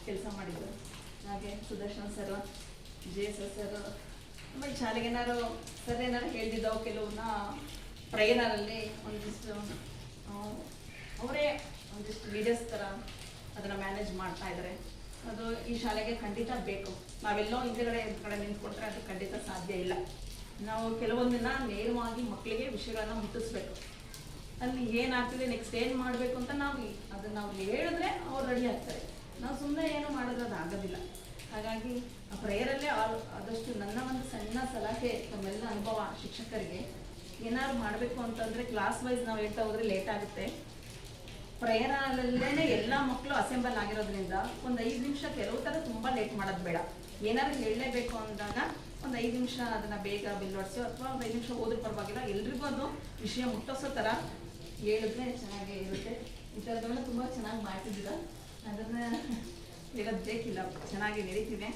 ಕೆಲಸ ಮಾಡಿದ್ದು. ಹಾಗೆ ಸುದರ್ಶನ್ ಸರ್, JS ಸರ್ ತುಂಬ ಶಾಲೆಗೆ ಸರ್ ಏನಾರು ಹೇಳ್ತಿದ್ದವು. ಕೆಲವನ್ನ ಪ್ರೇರಣರಲ್ಲಿ ಒಂದಿಷ್ಟು ಅವರೇ ಒಂದಿಷ್ಟು ಲೀಡರ್ಸ್ ಥರ ಅದನ್ನು ಮ್ಯಾನೇಜ್ ಮಾಡ್ತಾ ಇದ್ದಾರೆ. ಅದು ಈ ಶಾಲೆಗೆ ಖಂಡಿತ ಬೇಕು. ನಾವೆಲ್ಲೋ ಹಿಂದುಗಡೆ ನಿಂತ್ಕೊಂಡ್ರೆ ಅದು ಖಂಡಿತ ಸಾಧ್ಯ ಇಲ್ಲ. ನಾವು ಕೆಲವೊಂದನ್ನ ನೇರವಾಗಿ ಮಕ್ಕಳಿಗೆ ವಿಷಯಗಳನ್ನ ಮುಟ್ಟಿಸ್ಬೇಕು. ಅಲ್ಲಿ ಏನಾಗ್ತಿದೆ, ನೆಕ್ಸ್ಟ್ ಏನು ಮಾಡಬೇಕು ಅಂತ ಅದನ್ನು ನಾವು ಹೇಳಿದ್ರೆ ಅವ್ರು ರೆಡಿ ಆಗ್ತಾರೆ. ನಾವು ಸುಮ್ಮನೆ ಏನು ಮಾಡಿದ್ರೆ ಅದು ಆಗೋದಿಲ್ಲ. ಹಾಗಾಗಿ ಆ ಪ್ರೇಯರಲ್ಲೇ ಆದಷ್ಟು ನನ್ನ ಒಂದು ಸಣ್ಣ ಸಲಹೆ ತಮ್ಮೆಲ್ಲ ಅನುಭವ ಶಿಕ್ಷಕರಿಗೆ, ಏನಾದ್ರು ಮಾಡಬೇಕು ಅಂತಂದರೆ ಕ್ಲಾಸ್ ವೈಸ್ ನಾವು ಹೇಳ್ತಾ ಹೋದ್ರೆ ಲೇಟ್ ಆಗುತ್ತೆ. ಪ್ರೇಯರಲ್ಲೇ ಎಲ್ಲ ಮಕ್ಕಳು ಅಸೆಂಬಲ್ ಆಗಿರೋದ್ರಿಂದ ಒಂದು 5 ನಿಮಿಷ ಕೆಲವು ಥರ ತುಂಬ ಲೇಟ್ ಮಾಡೋದು ಬೇಡ. ಏನಾದ್ರು ಹೇಳಲೇಬೇಕು ಅಂದಾಗ ಒಂದು 5 ನಿಮಿಷ ಅದನ್ನು ಬೇಗ ಬಿಲ್ವಡಿಸೋ ಅಥವಾ ಒಂದು 5 ನಿಮಿಷ ಹೋದ್ರೂ ಪರವಾಗಿಲ್ಲ. ಎಲ್ರಿಗೂ ಅದು ವಿಷಯ ಮುಟ್ಟಿಸೋ ಥರ ಹೇಳಿದ್ರೆ ಚೆನ್ನಾಗೇ ಇರುತ್ತೆ. ಈ ಥರದೆಲ್ಲ ತುಂಬ ಚೆನ್ನಾಗಿ ಮಾಡ್ತಿದ್ದೀರ. ಅದನ್ನು ಹೇಳೋದು ಬೇಕಿಲ್ಲ, ಚೆನ್ನಾಗಿ ನಡೀತಿದೆ.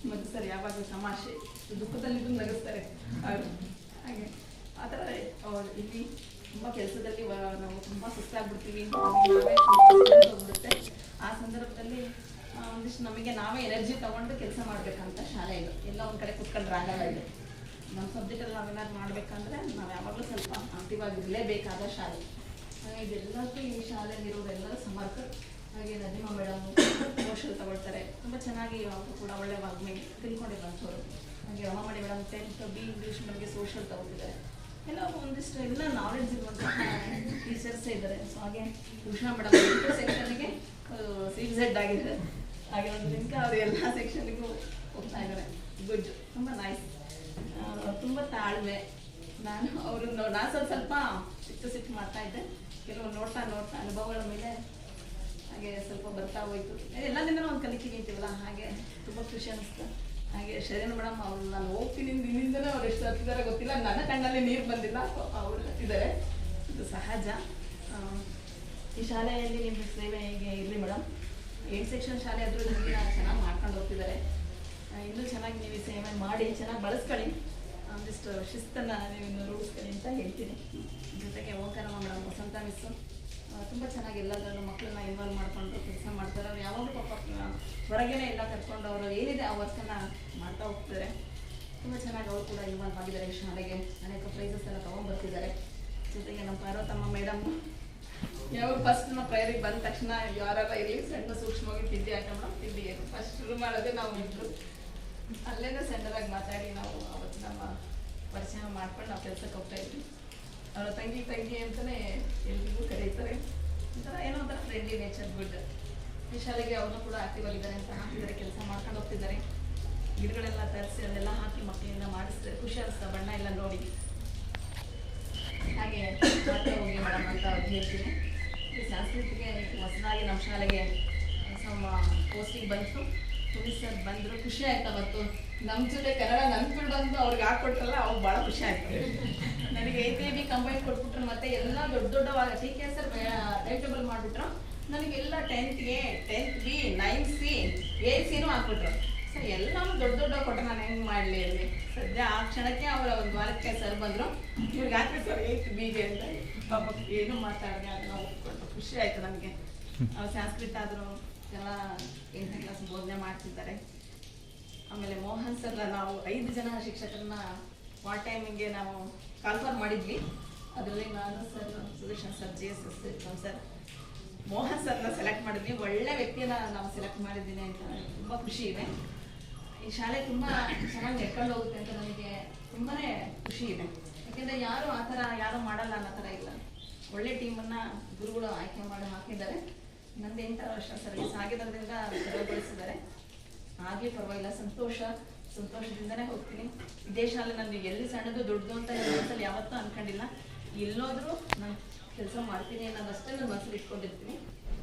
ಮತ್ತು ಸರ್ ಯಾವಾಗಲೂ ತಮಾಷೆ, ದುಃಖದಲ್ಲಿದ್ದು ನಗಿಸ್ತಾರೆ ಅವರು. ಹಾಗೆ ಆ ಥರ ಇಲ್ಲಿ ತುಂಬ ಕೆಲಸದಲ್ಲಿ ನಾವು ತುಂಬ ಸುಸ್ತಾಗ್ಬಿಡ್ತೀವಿ, ನಾವೇ ಹೋಗ್ಬಿಡುತ್ತೆ. ಆ ಸಂದರ್ಭದಲ್ಲಿ ಒಂದಿಷ್ಟು ನಮಗೆ ನಾವೇ ಎನರ್ಜಿ ತೊಗೊಂಡು ಕೆಲಸ ಮಾಡಬೇಕಂತ ಶಾಲೆ ಇದು. ಎಲ್ಲ ಒಂದು ಕಡೆ ಕುತ್ಕೊಂಡ್ರೆ ಆಗಲ್ಲ. ಇದು ನಮ್ಮ ಸಬ್ಜೆಕ್ಟಲ್ಲಿ ನಾವೇನಾದ್ರು ಮಾಡಬೇಕಂದ್ರೆ ನಾವು ಯಾವಾಗಲೂ ಸ್ವಲ್ಪ ಆಕ್ಟಿವ್ ಆಗಿರಲೇಬೇಕಾದ ಶಾಲೆ. ಹಾಗೆ ಇದೆಲ್ಲಕ್ಕೂ ಈ ಶಾಲೆಯಲ್ಲಿರೋರೆಲ್ಲರೂ ಸಮರ್ಥರು. ಹಾಗೆ ನದಿಮಾ ಮೇಡಮ್ ಸೋಷಲ್ ತಗೊಳ್ತಾರೆ, ತುಂಬ ಚೆನ್ನಾಗಿ ಅವರು ಕೂಡ ಒಳ್ಳೆ ವಾಗ್ಮಿ ತಿಳ್ಕೊಂಡಿರುವಂಥವ್ರು. ಹಾಗೆ Ramamani madam 10th B English ಮೇಡಮ್ಗೆ ಸೋಷಲ್ ತಗೊಳ್ತಿದ್ದಾರೆ. ಎಲ್ಲ ಒಂದಿಷ್ಟು ಎಲ್ಲ ನಾಲೆಡ್ಜ್ ಇರುವಂತಹ ಟೀಚರ್ಸೇ ಇದ್ದಾರೆ. ಸೊ ಹಾಗೆ ಉಷಾ ಮೇಡಮ್ ಸೆಕ್ಷನ್ಗೆ CZ ಆಗಿರೋದ್ರಿಂದ ಅವರು ಎಲ್ಲ ಸೆಕ್ಷನ್ಗೂ ಹೋಗ್ತಾ ಇದ್ದಾರೆ. ಗುಡ್, ತುಂಬ ನೈಸ್, ತುಂಬ ತಾಳ್ಮೆ. ನಾನು ಸ್ವಲ್ಪ ಸಿಟ್ಟು ಮಾಡ್ತಾ ಇದ್ದೆ. ಕೆಲವು ನೋಡ್ತಾ ಅನುಭವಗಳ ಮೇಲೆ ಹಾಗೆ ಸ್ವಲ್ಪ ಬರ್ತಾ ಹೋಯ್ತು. ಎಲ್ಲದಿಂದ ಒಂದು ಕಲಿಕೆ ನಿಂತೀವಲ್ಲ, ಹಾಗೆ ತುಂಬ ಖುಷಿ ಅನಿಸ್ತು. ಹಾಗೆ ಶರಣ್ ಮೇಡಮ್ ಅವ್ರು ನಾನು ಹೋಗ್ತೀನಿ ನಿನ್ನಿಂದಲೇ ಅವ್ರು ಎಷ್ಟು ಹತ್ತಿದ್ದಾರೆ ಗೊತ್ತಿಲ್ಲ, ನನ್ನ ಕಣ್ಣಲ್ಲಿ ನೀರು ಬಂದಿಲ್ಲ, ಅವ್ರು ಹತ್ತಿದ್ದಾರೆ. ಇದು ಸಹಜ. ಈ ಶಾಲೆಯಲ್ಲಿ ನಿಮ್ಮ ಸೇವೆ ಹೇಗೆ ಇರಲಿ ಮೇಡಮ್. 8 ಸೆಕ್ಷನ್ ಶಾಲೆ ಆದರೂ ನಿಮಗೆ ಚೆನ್ನಾಗಿ ಮಾಡ್ಕೊಂಡು ಹೋಗ್ತಿದ್ದಾರೆ. ಇನ್ನೂ ಚೆನ್ನಾಗಿ ನೀವು ಸೇವೆ ಮಾಡಿ ಚೆನ್ನಾಗಿ ಬಳಸ್ಕೊಳ್ಳಿ. ಒಂದಿಷ್ಟು ಶಿಸ್ತನ್ನು ನೀವು ಇನ್ನೂ ರೂಢಿಸ್ಕೊಳ್ಳಿ ಅಂತ ಹೇಳ್ತೀನಿ. ಜೊತೆಗೆ ಓಂಕಾರಮ್ಮ ಮೇಡಮ್, ವಸಂತ ಮಿಸ್ಸು ತುಂಬ ಚೆನ್ನಾಗಿ ಎಲ್ಲದರಲ್ಲೂ ಮಕ್ಕಳನ್ನ ಇನ್ವಾಲ್ವ್ ಮಾಡಿಕೊಂಡು ಕೆಲಸ ಮಾಡ್ತಾರೆ. ಅವ್ರು ಯಾವಾಗಲೂ ಪಾಪ ಹೊರಗೇನೆ ಎಲ್ಲ ಕರ್ಕೊಂಡು ಅವರು ಏನಿದೆ ಆ ವರ್ಕನ್ನು ಮಾಡ್ತಾ ಹೋಗ್ತಾರೆ. ತುಂಬ ಚೆನ್ನಾಗಿ ಅವರು ಕೂಡ ಇನ್ವಾಲ್ವ್ ಆಗಿದ್ದಾರೆ. ಈ ಶಾಲೆಗೆ ಅನೇಕ ಪ್ರೈಸಸ್ ಎಲ್ಲ ತೊಗೊಂಡ್ಬರ್ತಿದ್ದಾರೆ. ಜೊತೆಗೆ ನಮ್ಮ ಪಾರ್ವತಮ್ಮ ಮೇಡಮ್ ಯಾವ ಫಸ್ಟ್ ನಮ್ಮ ಪ್ರೈರಿಗೆ ಬಂದ ತಕ್ಷಣ ಯಾರ ಇರಲಿ ಸಣ್ಣ ಸೂಕ್ಷ್ಮವಾಗಿ ತಿಂಡಿ ಹಾಕೋಣ, ತಿಂಡಿ ಫಸ್ಟ್ ಶುರು ಮಾಡೋದೇ ನಾವು ಇಬ್ಬರು. ಅಲ್ಲೇನೇ ಸಣ್ಣದಾಗಿ ಮಾತಾಡಿ ನಾವು ಅವತ್ತು ನಮ್ಮ ಪರಿಚಯ ಮಾಡ್ಕೊಂಡು ನಾವು ಕೆಲ್ಸಕ್ಕೆ ಹೋಗ್ತಾ ಇದ್ವಿ. ಅವರ ತಂಗಿ ಅಂತಲೇ ಎಲ್ರಿಗೂ ಕರೀತಾರೆ. ಒಂಥರ ಏನೋ ಒಂಥರ ಫ್ರೆಂಡ್ಲಿ ನೇಚರ್, ಗುಡ್. ಈ ಶಾಲೆಗೆ ಅವರು ಕೂಡ ಆಕ್ಟಿವ್ ಆಗಿದ್ದಾರೆ ಅಂತ ಹಾಕಿದ್ದಾರೆ, ಕೆಲಸ ಮಾಡ್ಕೊಂಡು ಹೋಗ್ತಿದ್ದಾರೆ. ಗಿಡಗಳೆಲ್ಲ ತರಿಸಿ ಅದೆಲ್ಲ ಹಾಕಿ ಮಕ್ಕಳಿಂದ ಮಾಡಿಸ್ತಾರೆ. ಖುಷಿ ಅನಿಸ್ತಾ ಬಣ್ಣ ಎಲ್ಲ ನೋಡಿ. ಹಾಗೆ ಮತ್ತೆ ಹೋಗಿ ಮೇಡಮ್ ಅಂತ ಅವ್ರು ಹೇಳ್ತೀನಿ. ಈ ಸಂಸ್ಕೃತಿಗೆ ಹೊಸದಾಗಿ ನಮ್ಮ ಶಾಲೆಗೆ ಪೋಸ್ಟಿಂಗ್ ಬಂತು. ಪೊಲೀಸ್ ಸರ್ ಬಂದರು, ಖುಷಿ ಆಯ್ತು. ಅವತ್ತು ನಮ್ಮ ಜೊತೆ ಕನ್ನಡ ನೆನ್ಪಿಡು ಅಂತ ಅವ್ರಿಗೆ ಹಾಕ್ಕೊಟ್ರಲ್ಲ, ಅವ್ರು ಭಾಳ ಖುಷಿ ಆಯ್ತು. ನನಗೆ 8 AB ಕಂಬೈನ್ ಕೊಟ್ಬಿಟ್ರು. ಮತ್ತೆ ಎಲ್ಲ ದೊಡ್ಡವಾಗ TK ಸರ್ ಟೈಮ್ ಟೇಬಲ್ ಮಾಡಿಬಿಟ್ರು. ನನಗೆಲ್ಲ 10th A, 10th B, 9th C, 8th Cನೂ ಹಾಕ್ಬಿಟ್ರು. ಸರ್ ಎಲ್ಲನೂ ದೊಡ್ಡ ಕೊಟ್ಟರೆ ನಾನು ಹೆಂಗೆ ಮಾಡಲಿ ಅಲ್ಲಿ. ಸದ್ಯ ಆ ಕ್ಷಣಕ್ಕೆ ಅವರ ಒಂದು ವಾರಕ್ಕೆ ಸರ್ ಬಂದರು, ಇವ್ರಿಗೆ ಹಾಕಿ ಸರ್ 8th Bಗೆ ಅಂತ. ಪಾಪ ಏನೂ ಮಾತಾಡಿದೆ, ಅದನ್ನು ಒಪ್ಕೊಂಡು ಖುಷಿ ಆಯಿತು ನನಗೆ. ಅವ್ರು ಸಂಸ್ಕೃತ ಆದರೂ ಎಲ್ಲ 8ನೇ ಕ್ಲಾಸ್ ಬೋಧನೆ ಮಾಡ್ತಿದ್ದಾರೆ. ಆಮೇಲೆ ಮೋಹನ್ ಸರ್ ನಾವು 5 ಜನ ಶಿಕ್ಷಕರನ್ನ ಪಾರ್ಟ್ ಟೈಮಿಗೆ ನಾವು ಕಾಲ್ಫಾರ್ ಮಾಡಿದ್ವಿ. ಅದರಲ್ಲಿ ನಾನು sir, Sudarshan sir, JS sir, Mohan ಸರ್ನ ಸೆಲೆಕ್ಟ್ ಮಾಡಿದ್ವಿ. ಒಳ್ಳೆ ವ್ಯಕ್ತಿಯನ್ನ ನಾವು ಸೆಲೆಕ್ಟ್ ಮಾಡಿದ್ದೀನಿ ಅಂತ ತುಂಬ ಖುಷಿ ಇದೆ. ಈ ಶಾಲೆ ತುಂಬ ಚೆನ್ನಾಗಿ ನಡ್ಕೊಂಡು ಹೋಗುತ್ತೆ ಅಂತ ನನಗೆ ತುಂಬಾ ಖುಷಿ ಇದೆ. ಯಾಕೆಂದರೆ ಯಾರು ಆ ಥರ ಯಾರು ಮಾಡಲ್ಲ ಅನ್ನೋ ಥರ ಇಲ್ಲ. ಒಳ್ಳೆ ಟೀಮನ್ನು ಗುರುಗಳು ಆಯ್ಕೆ ಮಾಡಿ ಹಾಕಿದ್ದಾರೆ. ನಂದು 8 ವರ್ಷ ಸರ್ವಿಸ್ ಆಗಿರೋದ್ರಿಂದ ತೆರವುಗೊಳಿಸಿದ್ದಾರೆ. ಆಗಲಿ ಪರವಾಗಿಲ್ಲ, ಸಂತೋಷದಿಂದನೇ ಹೋಗ್ತೀನಿ. ಇದೇ ಶಾಲೆ ನನಗೆ ಎಲ್ಲಿ ಸಣ್ಣದು ದೊಡ್ಡದು ಅಂತ ನನ್ನ ಮನಸ್ಸಲ್ಲಿ ಯಾವತ್ತೂ ಅಂದ್ಕೊಂಡಿಲ್ಲ. ಎಲ್ಲೋದ್ರೂ ನಾನು ಕೆಲಸ ಮಾಡ್ತೀನಿ ಅನ್ನೋದಷ್ಟೇ ನನ್ನ ಮನಸ್ಸಲ್ಲಿ ಇಟ್ಕೊಂಡಿರ್ತೀನಿ.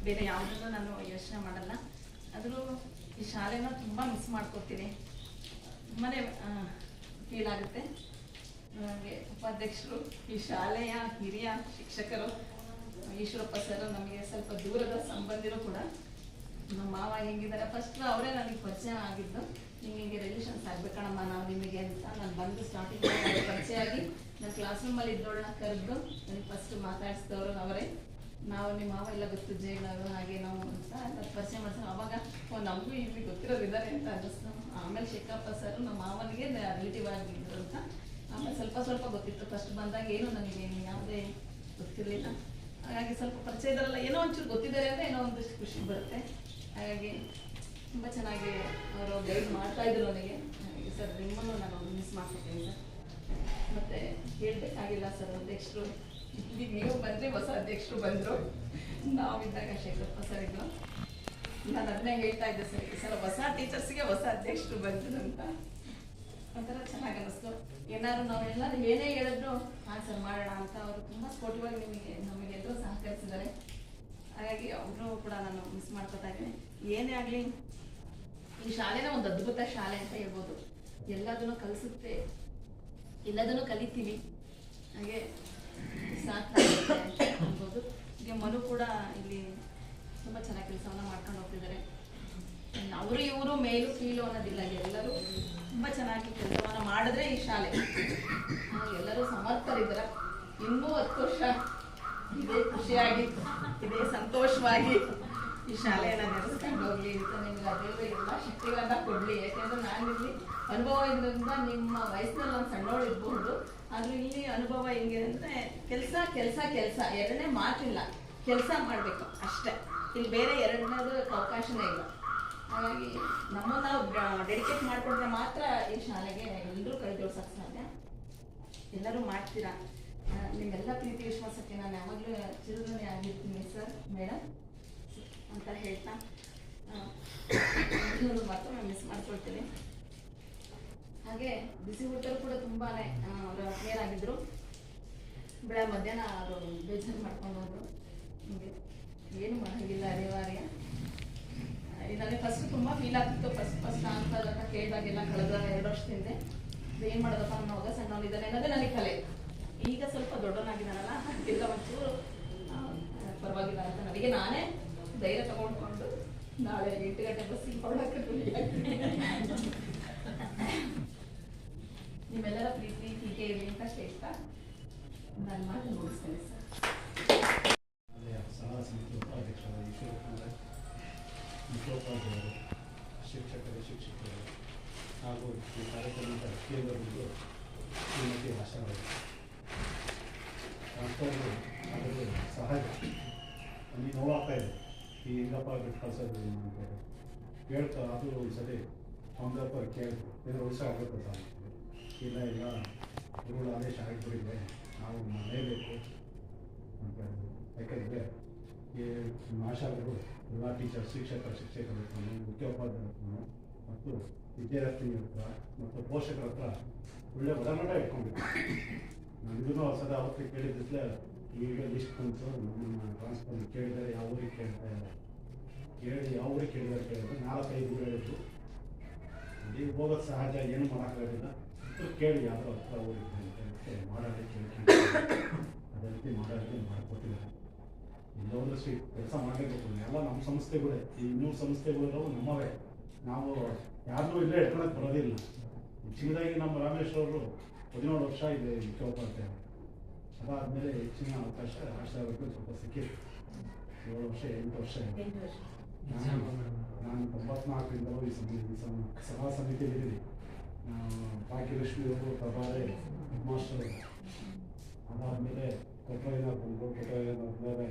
ಬೇರೆ ಯಾವುದನ್ನು ನಾನು ಯೋಚನೆ ಮಾಡಲ್ಲ. ಆದರೂ ಈ ಶಾಲೆನ ತುಂಬ ಮಿಸ್ ಮಾಡ್ಕೊತೀನಿ. ತುಂಬಾ ಫೀಲ್ ಆಗುತ್ತೆ. ನನಗೆ ಉಪಾಧ್ಯಕ್ಷರು, ಈ ಶಾಲೆಯ ಹಿರಿಯ ಶಿಕ್ಷಕರು ಈಶ್ವರಪ್ಪ ಸರ್ ನಮಗೆ ಸ್ವಲ್ಪ ದೂರದ ಸಂಬಂಧಿರು ಕೂಡ. ನಮ್ಮ ಮಾವ ಹೆಂಗಿದ್ದಾರೆ, ಫಸ್ಟ್ ಅವರೇ ನನಗೆ ಪರಿಚಯ ಆಗಿದ್ದು. ನಿಮಗೆ ರಿಲೇಷನ್ಸ್ ಆಗ್ಬೇಕಣಮ್ಮ ನಾವು ನಿಮಗೆ ಅಂತ. ನಾನು ಬಂದು ಸ್ಟಾರ್ಟಿಂಗ್ ಪರಿಚಯ ಆಗಿ ನನ್ನ ಕ್ಲಾಸ್ ರೂಮಲ್ಲಿ ಇದ್ದೋಳನ್ನ ಕರೆದು ನನಗೆ ಫಸ್ಟ್ ಮಾತಾಡಿಸಿದವರು ಅವರೇ. ನಾವು ನಿಮ್ಮ ಮಾವ ಎಲ್ಲ ಗೊತ್ತು ಜೈನವರು ಹಾಗೆ ನಾವು ಅಂತ ನಾನು ಪರಿಚಯ ಮಾಡ್ತೀನಿ. ಅವಾಗ ನಮಗೂ ಇಲ್ಲಿ ಗೊತ್ತಿರೋರು ಇದ್ದಾರೆ ಅಂತ ಅನ್ನಿಸ್ತು. ಆಮೇಲೆ ಶೇಖರಪ್ಪ ಸರ್ ನಮ್ಮ ಮಾವನಿಗೆ ರಿಲೇಟಿವ್ ಆಗಿದ್ರು ಅಂತ ಆಮೇಲೆ ಸ್ವಲ್ಪ ಗೊತ್ತಿತ್ತು. ಫಸ್ಟ್ ಬಂದಾಗ ಏನೂ ನನಗೆ ಯಾವುದೇ ಗೊತ್ತಿರಲಿಲ್ಲ. ಹಾಗಾಗಿ ಸ್ವಲ್ಪ ಪರಿಚಯ ಇದ್ದಾರಲ್ಲ, ಏನೋ ಒಂಚೂರು ಗೊತ್ತಿದ್ದಾರೆ ಅಂದರೆ ಏನೋ ಒಂದಷ್ಟು ಖುಷಿ ಬರುತ್ತೆ. ಹಾಗಾಗಿ ತುಂಬ ಚೆನ್ನಾಗಿ ಅವರು ಗೈಡ್ ಮಾಡ್ತಾಯಿದ್ರು ನನಗೆ. ಹಾಗಾಗಿ ಸರ್ ನಿಮ್ಮನ್ನು ನಾನು ಮಿಸ್ ಮಾಡ್ಕೊತೀನಿ ಸರ್. ಮತ್ತು ಹೇಳಬೇಕಾಗಿಲ್ಲ ಸರ್, ಅಧ್ಯಕ್ಷರು ಈಗ ನೀವು ಬಂದರೆ ಹೊಸ ಅಧ್ಯಕ್ಷರು ಬಂದರು. ನಾವಿದ್ದಾಗ ಶೇಖರಪ್ಪ ಸರ್ ಇದ್ರು. ನಾನು ಅದನ್ನೇ ಹೇಳ್ತಾ ಇದ್ದೆ ಸರ್, ಈ ಸಲ ಹೊಸ ಟೀಚರ್ಸ್ಗೆ ಹೊಸ ಅಧ್ಯಕ್ಷರು ಬಂದರು ಅಂತ. ಒಂಥರ ಚೆನ್ನಾಗಿ ಅನ್ನಿಸ್ತು. ಏನಾದ್ರು ನಾವೆಲ್ಲರೂ ಏನೇ ಹೇಳಿದ್ರು ಹಾಂ ಸರ್ ಮಾಡೋಣ ಅಂತ ಅವರು ತುಂಬ ಸ್ಪೋರ್ಟಿವ್ ಆಗಿ ನಮಗೆಲ್ಲರೂ ಸಹಕರಿಸಿದ್ದಾರೆ. ಹಾಗಾಗಿ ಅವರು ಕೂಡ ನಾನು ಮಿಸ್ ಮಾಡ್ಕೊತಾ ಇದ್ದೀನಿ. ಏನೇ ಆಗಲಿ ಈ ಶಾಲೆನ ಒಂದು ಅದ್ಭುತ ಶಾಲೆ ಅಂತ ಹೇಳ್ಬೋದು. ಎಲ್ಲದನ್ನು ಕಲಿಸುತ್ತೆ, ಎಲ್ಲದನ್ನು ಕಲಿತೀವಿ. ಹಾಗೆ ಸಾಕಾಗುತ್ತೆ ಅನ್ಬೋದು. ಈಗ ಮನು ಕೂಡ ಇಲ್ಲಿ ತುಂಬ ಚೆನ್ನಾಗಿ ಕೆಲಸವನ್ನು ಮಾಡ್ಕೊಂಡು ಹೋಗ್ತಿದ್ದಾರೆ. ಅವರು ಇವರು ಮೇಲು ಕೀಳು ಅನ್ನೋದಿಲ್ಲ, ಎಲ್ಲರೂ ತುಂಬ ಚೆನ್ನಾಗಿ ಕೆಲಸವನ್ನು ಮಾಡಿದ್ರೆ ಈ ಶಾಲೆ ಎಲ್ಲರೂ ಸಮರ್ಥರಿದ್ದಾರೆ. ಇನ್ನೂ 10 ವರ್ಷ ಇದೇ ಖುಷಿಯಾಗಿ ಇದೇ ಸಂತೋಷವಾಗಿ ಈ ಶಾಲೆಯನ್ನು ನಡೆಸ್ಕೊಂಡು ಹೋಗ್ಲಿ ಅಂತ ನಿಮ್ಗೆ ಅದೇನು ಎಲ್ಲ ಶಕ್ತಿಗಳನ್ನ ಕೊಡಲಿ. ಯಾಕೆಂದ್ರೆ ನಾನು ಇಲ್ಲಿ ಅನುಭವ ಇರೋದ್ರಿಂದ ನಿಮ್ಮ ವಯಸ್ಸಿನಲ್ಲಿ ನಾನು ಸಣ್ಣವಳು ಇರ್ಬೋದು, ಆದರೂ ಇಲ್ಲಿ ಅನುಭವ ಹೆಂಗೆ ಅಂದರೆ ಕೆಲಸ ಎರಡನೇ ಮಾತಿಲ್ಲ, ಕೆಲಸ ಮಾಡಬೇಕು ಅಷ್ಟೇ. ಇಲ್ಲಿ ಬೇರೆ ಎರಡನೇದು ಅವಕಾಶನೇ ಇಲ್ಲ. ಹಾಗಾಗಿ ನಮ್ಮನ್ನು ನಾವು ಡೆಡಿಕೇಟ್ ಮಾಡಿಕೊಂಡ್ರೆ ಮಾತ್ರ ಈ ಶಾಲೆಗೆ ಎಲ್ಲರೂ ಕೈ ಜೋಡಿಸೋಕ್ಕೆ ಸಾಧ್ಯ. ಎಲ್ಲರೂ ಮಾಡ್ತೀರಾ. ನಿಮ್ಮೆಲ್ಲ ಪ್ರೀತಿ ವಿಶ್ವಾಸಕ್ಕೆ ನಾನು ಯಾವಾಗಲೂ ಚಿರಋಣಿ ಆಗಿರ್ತೀನಿ ಸರ್ ಮೇಡಮ್ ಅಂತ ಹೇಳ್ತಾ ಮತ್ತೊಮ್ಮೆ ಮಿಸ್ ಮಾಡ್ಕೊಳ್ತೀನಿ. ಹಾಗೆ ಬಿಸಿ ಊಟರು ಕೂಡ ತುಂಬಾ ಅವರು ಕ್ಲಿಯರ್ ಆಗಿದ್ರು. ಬೆಳಗ್ಗೆ ಮಧ್ಯಾಹ್ನ ಅವರು ಬೇಜಾರು ಮಾಡ್ಕೊಂಡು ಹೋದ್ರು. ನಿಮಗೆ ಏನು ಮಾಡೋಂಗಿಲ್ಲ, ಅನಿವಾರ್ಯ. ನನಗೆ ಫಸ್ಟ್ ತುಂಬ ಫೀಲ್ ಆಗ್ತಿತ್ತು. ಫಸ್ಟ್ ಅಂತ ಕೇಳಿದಾಗೆಲ್ಲ ಕಳೆದ 2 ವರ್ಷದಿಂದ ಏನು ಮಾಡೋದಪ್ಪ ನನ್ನ ಮಗ ಸಣ್ಣವನಿದ್ದಾನೆ ಅನ್ನೋದೇ ನನಗೆ ಕಲೆ. ಈಗ ಸ್ವಲ್ಪ ದೊಡ್ಡವನಾಗಿದ್ದಾನಲ್ಲ, ಇಲ್ಲ ಒಂಚೂರು ಪರವಾಗಿಲ್ಲ ಅಂತ ನನಗೆ ನಾನೇ ಧೈರ್ಯ ತಗೊಂಡ್ಕೊಂಡು ನಾಳೆ 8 ಗಂಟೆ ಬಸ್ಸಿಗೆ ಹೊರಡಕ್ಕೆ ನಿಮ್ಮೆಲ್ಲರ ಪ್ರೀತಿ ಹೀಗೆ ಇರಲಿ ಅಂತ ಹೇಳ್ತಾ ನಾನು ಮಾತು ಮುಗಿಸ್ತೇನೆ ಸರ್. ಸಲಹಾ ಸಮಿತಿ ಉಪಾಧ್ಯಕ್ಷರಾದ ಮುಖ್ಯೋಪಾಧ್ಯಾಯರು, ಶಿಕ್ಷಕರು ಹಾಗೂ ಈ ಕಾರ್ಯಕ್ರಮದ ಕೇಂದ್ರಗಳು ಶ್ರೀಮತಿ ಆಶಾರಾವ್ ಟ್ರಾನ್ಸ್ಫರ್ಗಳು ಅದರಲ್ಲಿ ಸಹಜ ನನಗೆ ನೋವಾಗ್ತಾ ಇದೆ. ಈ ಹೆಂಗಪ್ಪ ಬಿಟ್ಟು ಕಳ್ಸೋದು ಅಂತೇಳಿ ಕೇಳ್ತಾ ಅದು ಒಂದ್ಸರಿ ಒಂದಪ್ಪ ಕೇಳಿದ್ರು 2 ವರ್ಷ ಆಗುತ್ತೆ ಸರ್. ಇಲ್ಲ ಗುರುಗಳ ಆದೇಶ ಆಗಿಬಿಟ್ಟಿದೆ, ನಾವು ಮಾಡಲೇಬೇಕು ಅಂತ ಹೇಳಿದ್ರು. ಯಾಕೆಂದರೆ ಈ ಆಶಾಗಳು ಎಲ್ಲ ಶಿಕ್ಷಕರು ಮುಖ್ಯೋಪಾಧ್ಯಾಯರು ಮತ್ತು ವಿದ್ಯಾರ್ಥಿಗಳ ಹತ್ರ ಮತ್ತು ಪೋಷಕರ ಹತ್ರ ಒಳ್ಳೆ ಒಡನಾಟ ಇಟ್ಕೊಂಡಿದ್ದೆ. ನನಗೂ ಸದಾ ಅವತ್ತು ಕೇಳಿದ್ದಿದ್ಲೆ ಈಗ ಲಿಸ್ಟ್ ಬಂತು, ನಮ್ಮನ್ನು ಟ್ರಾನ್ಸ್ಫರ್ ಕೇಳಿದರೆ ಯಾವ ಊರಿಗೆ ಕೇಳ್ತಾ ಯಾವ ಊರಿಗೆ ಕೇಳಿದರೆ 4-5 ಊರು ಹೇಳಿದ್ರು. ಈಗ ಹೋಗೋದು ಸಹಜ, ಏನು ಮಾಡೋಕ್ಕಾಗಿಲ್ಲ. ಕೇಳಿ ಯಾವುದೋ ಹತ್ರ ಊರಿಗೆ ಅಂತ ಮಾಡೋದೇ ಕೇಳ್ಕೊಂಡು ಅದೇ ರೀತಿ ಮಾಡೋದಕ್ಕೆ ಮಾಡಿಕೊಟ್ಟಿದ್ದಾರೆ. ಇನ್ನೊಂದಷ್ಟು ಕೆಲಸ ಮಾಡಲೇಬೇಕು. ಎಲ್ಲ ನಮ್ಮ ಸಂಸ್ಥೆಗಳೇ, ಈ 200 ಸಂಸ್ಥೆಗಳು ನಮ್ಮವೇ. ನಾವು ಯಾರನ್ನೂ ಇಲ್ಲೇ ಇಟ್ಕೊಳಕ್ಕೆ ಬರೋದಿಲ್ಲ. ಚಿನ್ನದಾಗಿ ನಮ್ಮ ರಾಮೇಶ್ ಅವರು 17 ವರ್ಷ ಇದೆ ಮುಖ್ಯೋಪಾಧ್ಯಾಯ. ಅದಾದಮೇಲೆ ಹೆಚ್ಚಿನ ಅವಕಾಶ ಆಶಾವರ್ಗು ಸ್ವಲ್ಪ ಸಿಕ್ಕಿದೆ. 7 ವರ್ಷ 8 ವರ್ಷ ನಾನು 94ರಿಂದಲೂ ಈ ಸಭಾ ಸಮಿತಿಯಲ್ಲಿದ್ದೀನಿ. ಭಾಗ್ಯಲಕ್ಷ್ಮಿ ಅವರು ಪ್ರಭಾರೆ ಹೆಡ್ ಮಾಸ್ಟರ್. ಅದಾದಮೇಲೆ ಕೊಟ್ಟಯ್ಯನವ್ರು ಬಂದರು. ಕೊಟ್ಟಯ್ಯನವ್ರ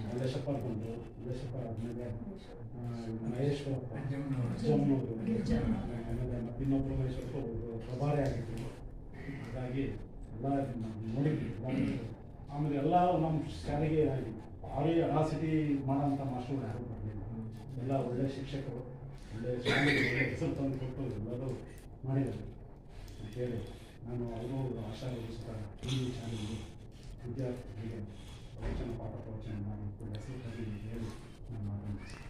ಮಲ್ಲೇಶಪ್ಪ ಬಂದರು, ಮಲ್ಲೇಶಪ್ಪ ಆದಮೇಲೆ ಮಹೇಶ್ವರಪ್ಪ ಜಮ್ಮನವರು, ಆಮೇಲೆ ಮತ್ತಿನ್ನೊಬ್ಬರು ಮಹೇಶ್ವರಪ್ಪ ಒಬ್ಬರು ಪ್ರಭಾರಿ ಆಗಿದ್ದರು. ಹಾಗಾಗಿ ಎಲ್ಲ ನೋಡಿದ್ವಿ ಎಲ್ಲ. ಆಮೇಲೆ ಎಲ್ಲ ನಮ್ಮ ಶಾಲೆಗೆ ಭಾರಿ ಅರಾಸಿಟಿ ಮಾಡೋಂಥ ಮಾಸ್ಟರ್ಗಳು ಯಾರು ಬರಲಿಲ್ಲ. ಎಲ್ಲ ಒಳ್ಳೆಯ ಶಿಕ್ಷಕರು, ಒಳ್ಳೆಯ ಶಾಲೆಗೆ ಒಳ್ಳೆಯ ಹೆಸರು ತಂದು ಕೊಟ್ಟು ಎಲ್ಲರೂ ಮಾಡಿದ್ದಾರೆ ಅಂತೇಳಿ ನಾನು ಅವರು ಆಶಾವಹಿಸ್ತಾ ಈ ಶಾಲೆಯಲ್ಲಿ ವಿದ್ಯಾರ್ಥಿಗಳಿಗೆ ಪ್ರವಚನ ಪಾಠ ಪ್ರವಚನ ಮಾಡಿ ಹೆಸರು ತಂದು ಹೇಳಿ ನಾನು ಮಾತನಾಡ್ತೀನಿ.